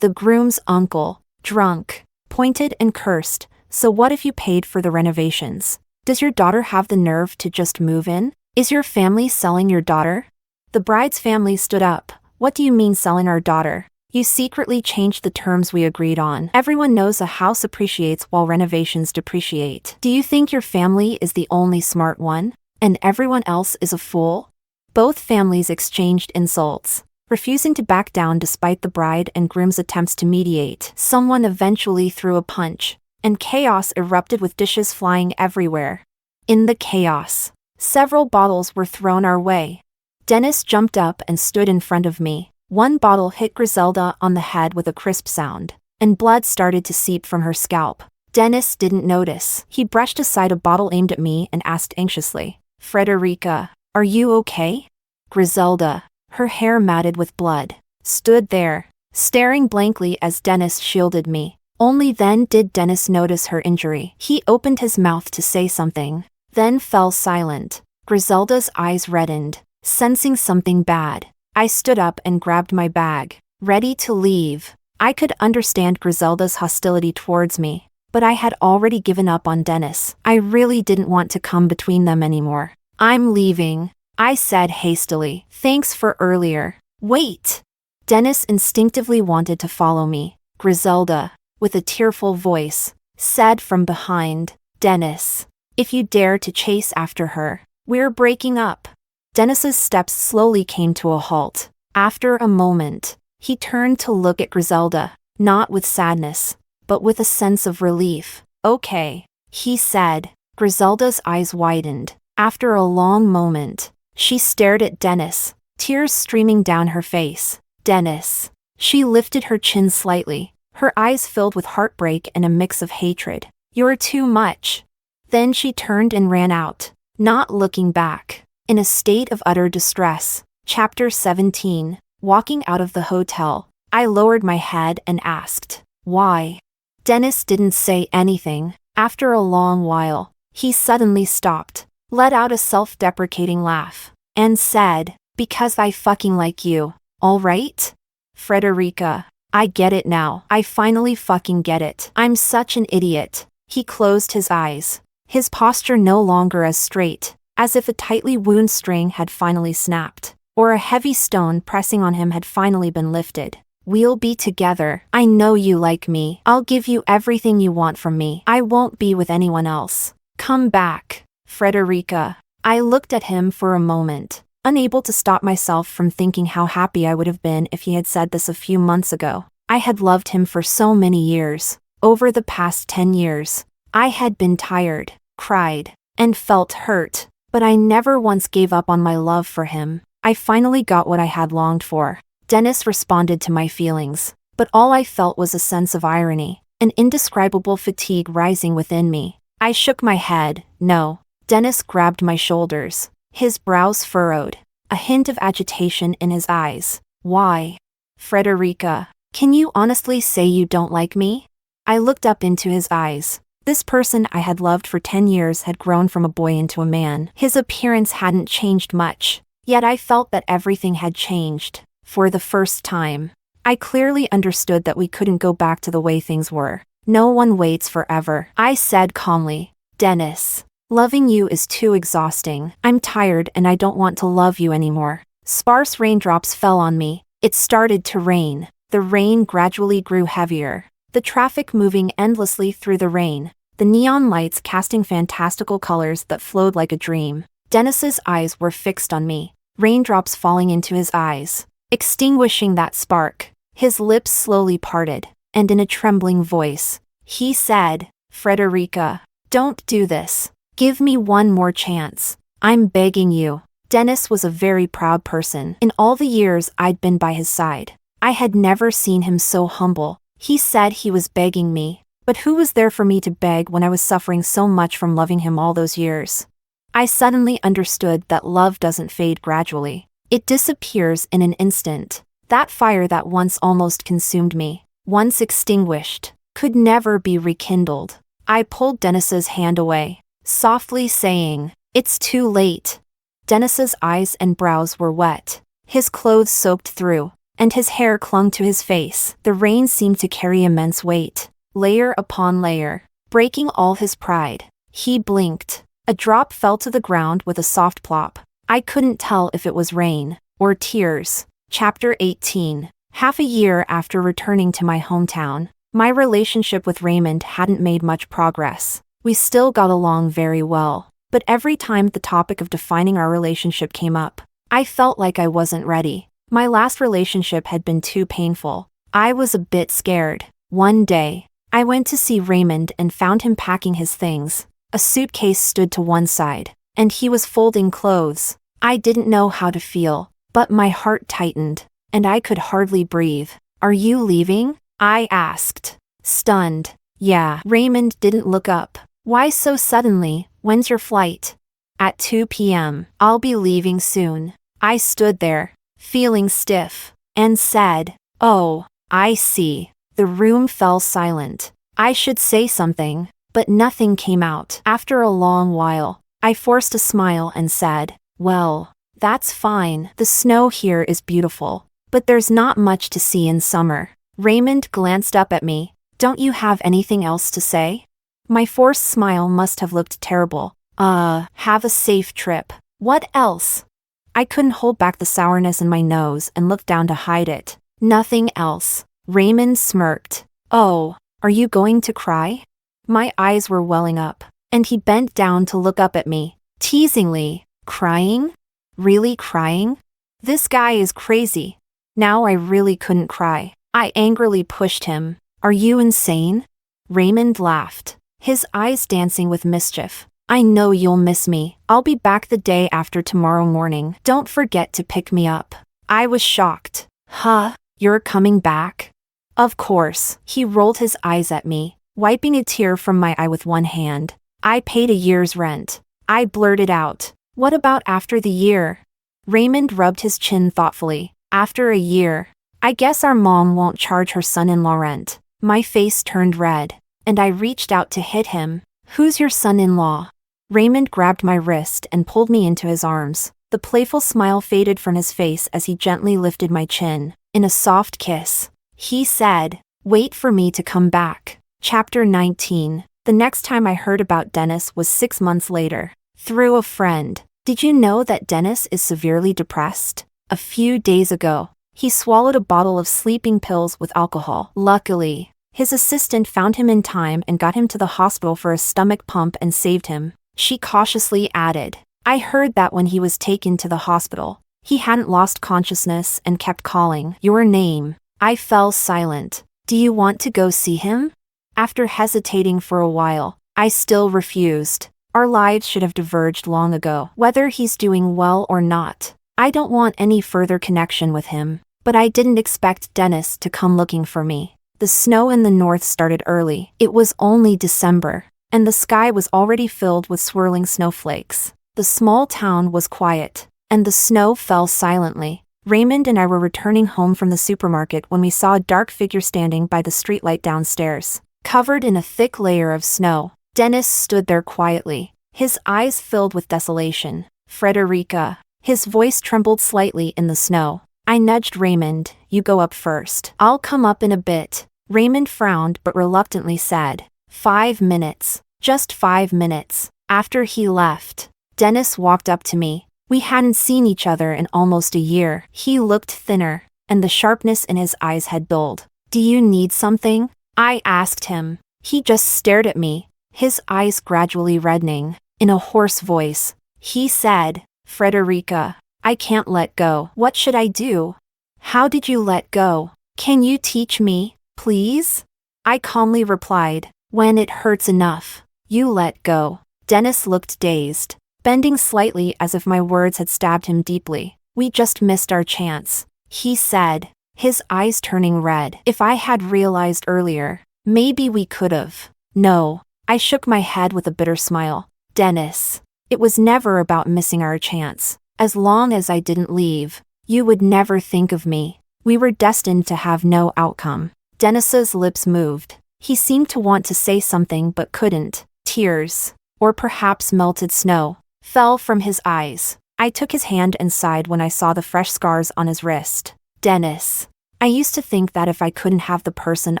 The groom's uncle, drunk, pointed and cursed. So what if you paid for the renovations? Does your daughter have the nerve to just move in? Is your family selling your daughter? The bride's family stood up. What do you mean selling our daughter? You secretly changed the terms we agreed on. Everyone knows a house appreciates while renovations depreciate. Do you think your family is the only smart one, and everyone else is a fool? Both families exchanged insults, refusing to back down despite the bride and groom's attempts to mediate. Someone eventually threw a punch, and chaos erupted with dishes flying everywhere. In the chaos, several bottles were thrown our way. Denis jumped up and stood in front of me. One bottle hit Griselda on the head with a crisp sound, and blood started to seep from her scalp. Denis didn't notice. He brushed aside a bottle aimed at me and asked anxiously, Frederica, are you okay? Griselda, her hair matted with blood, stood there, staring blankly as Denis shielded me. Only then did Denis notice her injury. He opened his mouth to say something, then fell silent. Griselda's eyes reddened, sensing something bad. I stood up and grabbed my bag, ready to leave. I could understand Griselda's hostility towards me, but I had already given up on Denis. I really didn't want to come between them anymore. I'm leaving, I said hastily. Thanks for earlier. Wait! Denis instinctively wanted to follow me. Griselda, with a tearful voice, said from behind, Denis, if you dare to chase after her, we're breaking up. Denis's steps slowly came to a halt. After a moment, he turned to look at Griselda, not with sadness, but with a sense of relief. Okay, he said. Griselda's eyes widened. After a long moment, she stared at Denis, tears streaming down her face. Denis. She lifted her chin slightly, her eyes filled with heartbreak and a mix of hatred. You're too much. Then she turned and ran out, not looking back. In a state of utter distress. Chapter 17. Walking out of the hotel, I lowered my head and asked, why? Denis didn't say anything. After a long while, he suddenly stopped, let out a self-deprecating laugh, and said, because I fucking like you, all right? Frederica, I get it now. I finally fucking get it. I'm such an idiot. He closed his eyes, his posture no longer as straight, as if a tightly wound string had finally snapped, or a heavy stone pressing on him had finally been lifted. We'll be together. I know you like me. I'll give you everything you want from me. I won't be with anyone else. Come back, Frederica. I looked at him for a moment, unable to stop myself from thinking how happy I would have been if he had said this a few months ago. I had loved him for so many years. Over the past 10 years, I had been tired, cried, and felt hurt, but I never once gave up on my love for him. I finally got what I had longed for. Denis responded to my feelings, but all I felt was a sense of irony, an indescribable fatigue rising within me. I shook my head, no. Denis grabbed my shoulders, his brows furrowed, a hint of agitation in his eyes. Why? Frederica, can you honestly say you don't like me? I looked up into his eyes. This person I had loved for 10 years had grown from a boy into a man. His appearance hadn't changed much, yet I felt that everything had changed. For the first time, I clearly understood that we couldn't go back to the way things were. No one waits forever. I said calmly, Denis, loving you is too exhausting. I'm tired and I don't want to love you anymore. Sparse raindrops fell on me. It started to rain. The rain gradually grew heavier, the traffic moving endlessly through the rain, the neon lights casting fantastical colors that flowed like a dream. Denis's eyes were fixed on me, raindrops falling into his eyes, extinguishing that spark. His lips slowly parted, and in a trembling voice, he said, Frederica, don't do this. Give me one more chance. I'm begging you. Denis was a very proud person. In all the years I'd been by his side, I had never seen him so humble. He said he was begging me, but who was there for me to beg when I was suffering so much from loving him all those years? I suddenly understood that love doesn't fade gradually. It disappears in an instant. That fire that once almost consumed me, once extinguished, could never be rekindled. I pulled Denis's hand away, softly saying, It's too late. Denis's eyes and brows were wet, his clothes soaked through, and his hair clung to his face. The rain seemed to carry immense weight, layer upon layer, breaking all his pride. He blinked. A drop fell to the ground with a soft plop. I couldn't tell if it was rain or tears. Chapter 18. Half a year after returning to my hometown, my relationship with Raymond hadn't made much progress. We still got along very well, but every time the topic of defining our relationship came up, I felt like I wasn't ready. My last relationship had been too painful. I was a bit scared. One day, I went to see Raymond and found him packing his things. A suitcase stood to one side, and he was folding clothes. I didn't know how to feel, but my heart tightened, and I could hardly breathe. Are you leaving? I asked, stunned. Yeah. Raymond didn't look up. Why so suddenly? When's your flight? At 2 p.m. I'll be leaving soon. I stood there, feeling stiff, and said, Oh, I see. The room fell silent. I should say something, but nothing came out. After a long while, I forced a smile and said, Well, that's fine. The snow here is beautiful, but there's not much to see in summer. Raymond glanced up at me. Don't you have anything else to say? My forced smile must have looked terrible. Have a safe trip. What else? I couldn't hold back the sourness in my nose and looked down to hide it. Nothing else. Raymond smirked. Oh, are you going to cry? My eyes were welling up, and he bent down to look up at me, teasingly. Crying? Really crying? This guy is crazy. Now I really couldn't cry. I angrily pushed him. Are you insane? Raymond laughed, his eyes dancing with mischief. I know you'll miss me. I'll be back the day after tomorrow morning. Don't forget to pick me up. I was shocked. Huh? You're coming back? Of course. He rolled his eyes at me, wiping a tear from my eye with one hand. I paid a year's rent. I blurted out. What about after the year? Raymond rubbed his chin thoughtfully. After a year, I guess our mom won't charge her son-in-law rent. My face turned red, and I reached out to hit him. Who's your son-in-law? Raymond grabbed my wrist and pulled me into his arms. The playful smile faded from his face as he gently lifted my chin. In a soft kiss, he said, Wait for me to come back. Chapter 19. The next time I heard about Denis was 6 months later. Through a friend. Did you know that Denis is severely depressed? A few days ago, He swallowed a bottle of sleeping pills with alcohol. Luckily, his assistant found him in time and got him to the hospital for a stomach pump and saved him. She cautiously added, I heard that when he was taken to the hospital, he hadn't lost consciousness and kept calling your name. I fell silent. Do you want to go see him? After hesitating for a while, I still refused. Our lives should have diverged long ago. Whether he's doing well or not, I don't want any further connection with him. But I didn't expect Denis to come looking for me. The snow in the north started early. It was only December, and the sky was already filled with swirling snowflakes. The small town was quiet, and the snow fell silently. Raymond and I were returning home from the supermarket when we saw a dark figure standing by the streetlight downstairs. Covered in a thick layer of snow, Denis stood there quietly, his eyes filled with desolation. Frederica. His voice trembled slightly in the snow. I nudged Raymond. You go up first. I'll come up in a bit. Raymond frowned but reluctantly said, 5 minutes. Just 5 minutes. After he left, Denis walked up to me. We hadn't seen each other in almost a year. He looked thinner, and the sharpness in his eyes had dulled. Do you need something? I asked him. He just stared at me, his eyes gradually reddening. In a hoarse voice, he said, Frederica, I can't let go. What should I do? How did you let go? Can you teach me, please? I calmly replied, when it hurts enough, you let go. Denis looked dazed, bending slightly as if my words had stabbed him deeply. We just missed our chance, he said, his eyes turning red. If I had realized earlier, maybe we could've. No, I shook my head with a bitter smile. Denis, it was never about missing our chance. As long as I didn't leave, you would never think of me. We were destined to have no outcome. Denis's lips moved. He seemed to want to say something but couldn't. Tears, or perhaps melted snow, fell from his eyes. I took his hand and sighed when I saw the fresh scars on his wrist. Denis, I used to think that if I couldn't have the person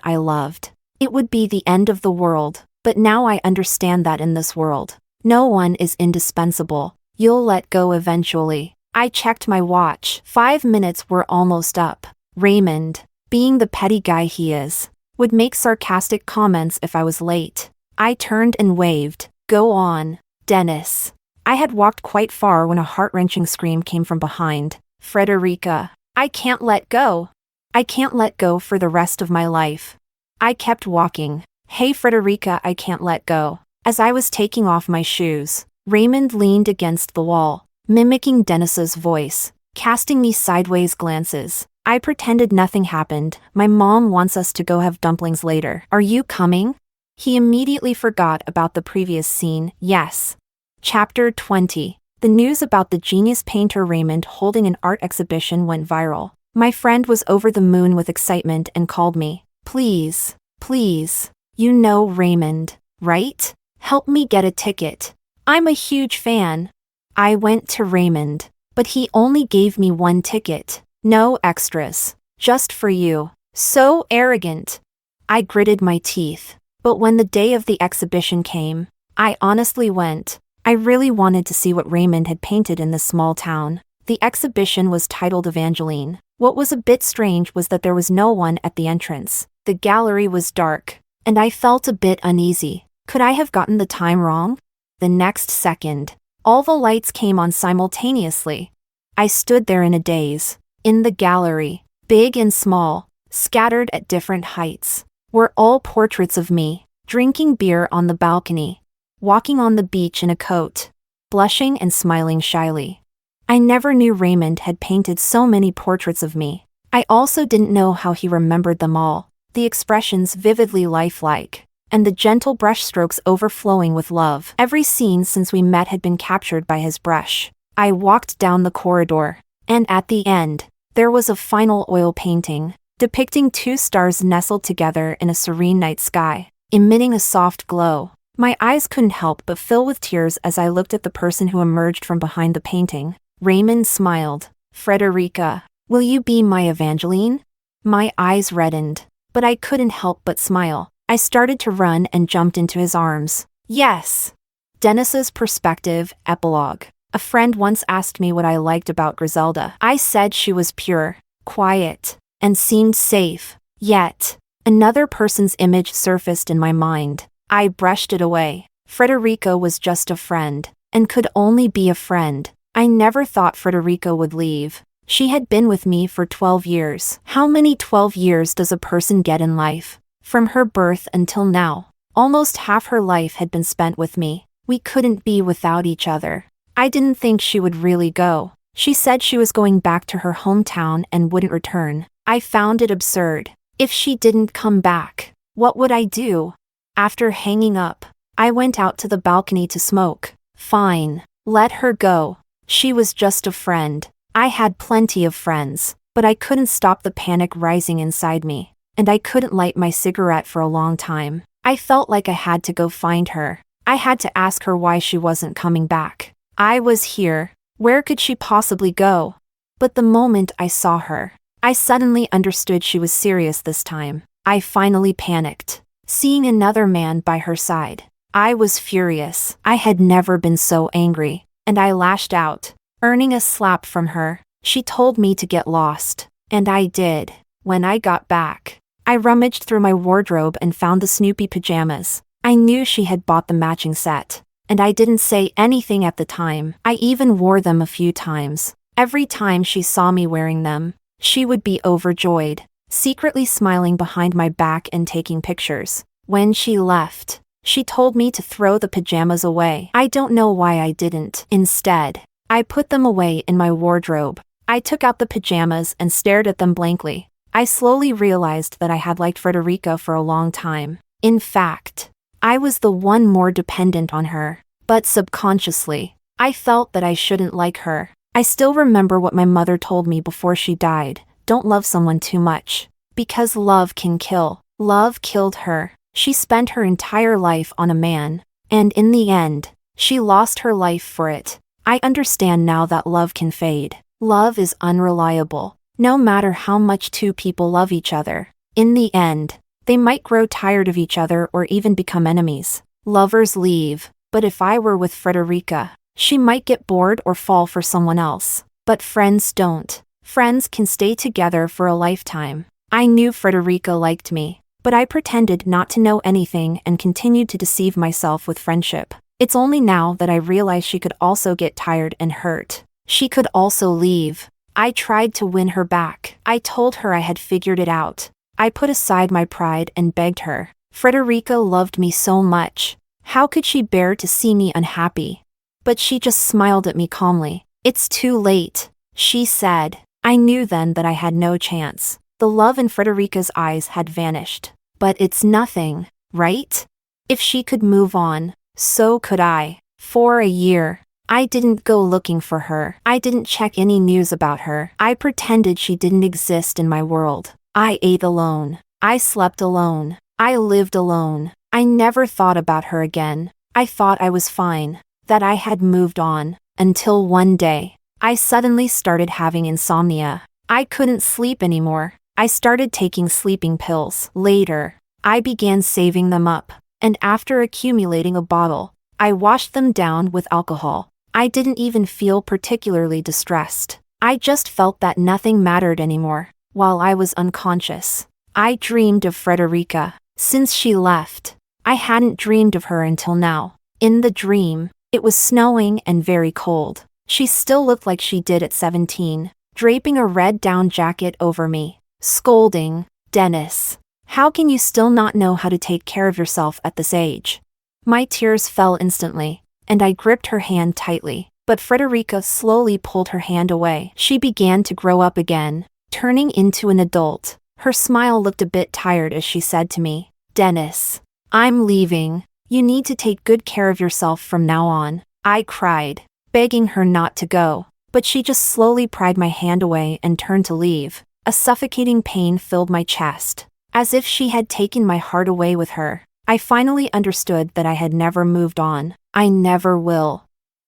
I loved, it would be the end of the world. But now I understand that in this world, no one is indispensable. You'll let go eventually. I checked my watch. 5 minutes were almost up. Raymond, being the petty guy he is, would make sarcastic comments if I was late. I turned and waved. Go on, Denis. I had walked quite far when a heart-wrenching scream came from behind. Frederica, I can't let go. I can't let go for the rest of my life. I kept walking. Hey Frederica, I can't let go. As I was taking off my shoes, Raymond leaned against the wall, mimicking Denis's voice, casting me sideways glances. I pretended nothing happened. My mom wants us to go have dumplings later. Are you coming? He immediately forgot about the previous scene. Yes. Chapter 20. The news about the genius painter Raymond holding an art exhibition went viral. My friend was over the moon with excitement and called me. Please, please, you know Raymond, right? Help me get a ticket. I'm a huge fan. I went to Raymond, but he only gave me 1 ticket. No extras. Just for you. So arrogant. I gritted my teeth. But when the day of the exhibition came, I honestly went. I really wanted to see what Raymond had painted in this small town. The exhibition was titled Evangeline. What was a bit strange was that there was no one at the entrance. The gallery was dark, and I felt a bit uneasy. Could I have gotten the time wrong? The next second, all the lights came on simultaneously. I stood there in a daze. In the gallery, big and small, scattered at different heights, were all portraits of me, drinking beer on the balcony, walking on the beach in a coat, blushing and smiling shyly. I never knew Raymond had painted so many portraits of me. I also didn't know how he remembered them all, the expressions vividly lifelike, and the gentle brushstrokes overflowing with love. Every scene since we met had been captured by his brush. I walked down the corridor, and at the end, there was a final oil painting, depicting 2 stars nestled together in a serene night sky, emitting a soft glow. My eyes couldn't help but fill with tears as I looked at the person who emerged from behind the painting. Raymond smiled. Frederica, will you be my Evangeline? My eyes reddened, but I couldn't help but smile. I started to run and jumped into his arms. Yes. Denis's perspective, epilogue. A friend once asked me what I liked about Griselda. I said she was pure, quiet, and seemed safe. Yet, another person's image surfaced in my mind. I brushed it away. Frederica was just a friend, and could only be a friend. I never thought Frederica would leave. She had been with me for 12 years. How many 12 years does a person get in life? From her birth until now, almost half her life had been spent with me. We couldn't be without each other. I didn't think she would really go. She said she was going back to her hometown and wouldn't return. I found it absurd. If she didn't come back, what would I do? After hanging up, I went out to the balcony to smoke. Fine, let her go. She was just a friend. I had plenty of friends, but I couldn't stop the panic rising inside me, and I couldn't light my cigarette for a long time. I felt like I had to go find her. I had to ask her why she wasn't coming back. I was here. Where could she possibly go? But the moment I saw her, I suddenly understood she was serious this time. I finally panicked, seeing another man by her side. I was furious. I had never been so angry, and I lashed out, earning a slap from her. She told me to get lost, and I did. When I got back, I rummaged through my wardrobe and found the Snoopy pajamas. I knew she had bought the matching set, and I didn't say anything at the time. I even wore them a few times. Every time she saw me wearing them, she would be overjoyed, secretly smiling behind my back and taking pictures. When she left, she told me to throw the pajamas away. I don't know why I didn't. Instead, I put them away in my wardrobe. I took out the pajamas and stared at them blankly. I slowly realized that I had liked Frederica for a long time. In fact, I was the one more dependent on her. But subconsciously, I felt that I shouldn't like her. I still remember what my mother told me before she died. Don't love someone too much, because love can kill. Love killed her. She spent her entire life on a man, and in the end, she lost her life for it. I understand now that love can fade. Love is unreliable. No matter how much two people love each other, in the end, they might grow tired of each other or even become enemies. Lovers leave, but if I were with Frederica, she might get bored or fall for someone else. But friends don't. Friends can stay together for a lifetime. I knew Frederica liked me, but I pretended not to know anything and continued to deceive myself with friendship. It's only now that I realize she could also get tired and hurt. She could also leave. I tried to win her back. I told her I had figured it out. I put aside my pride and begged her. Frederica loved me so much. How could she bear to see me unhappy? But she just smiled at me calmly. It's too late, she said. I knew then that I had no chance. The love in Frederica's eyes had vanished. But it's nothing, right? If she could move on, so could I. For a year, I didn't go looking for her. I didn't check any news about her. I pretended she didn't exist in my world. I ate alone. I slept alone. I lived alone. I never thought about her again. I thought I was fine, that I had moved on, until one day, I suddenly started having insomnia. I couldn't sleep anymore. I started taking sleeping pills. Later, I began saving them up, and after accumulating a bottle, I washed them down with alcohol. I didn't even feel particularly distressed. I just felt that nothing mattered anymore. While I was unconscious, I dreamed of Frederica. Since she left, I hadn't dreamed of her until now. In the dream, it was snowing and very cold. She still looked like she did at 17, draping a red down jacket over me, scolding, "Denis, how can you still not know how to take care of yourself at this age?" My tears fell instantly, and I gripped her hand tightly, but Frederica slowly pulled her hand away. She began to grow up again, turning into an adult. Her smile looked a bit tired as she said to me, "Denis, I'm leaving. You need to take good care of yourself from now on." I cried, begging her not to go, but she just slowly pried my hand away and turned to leave. A suffocating pain filled my chest, as if she had taken my heart away with her. I finally understood that I had never moved on. I never will.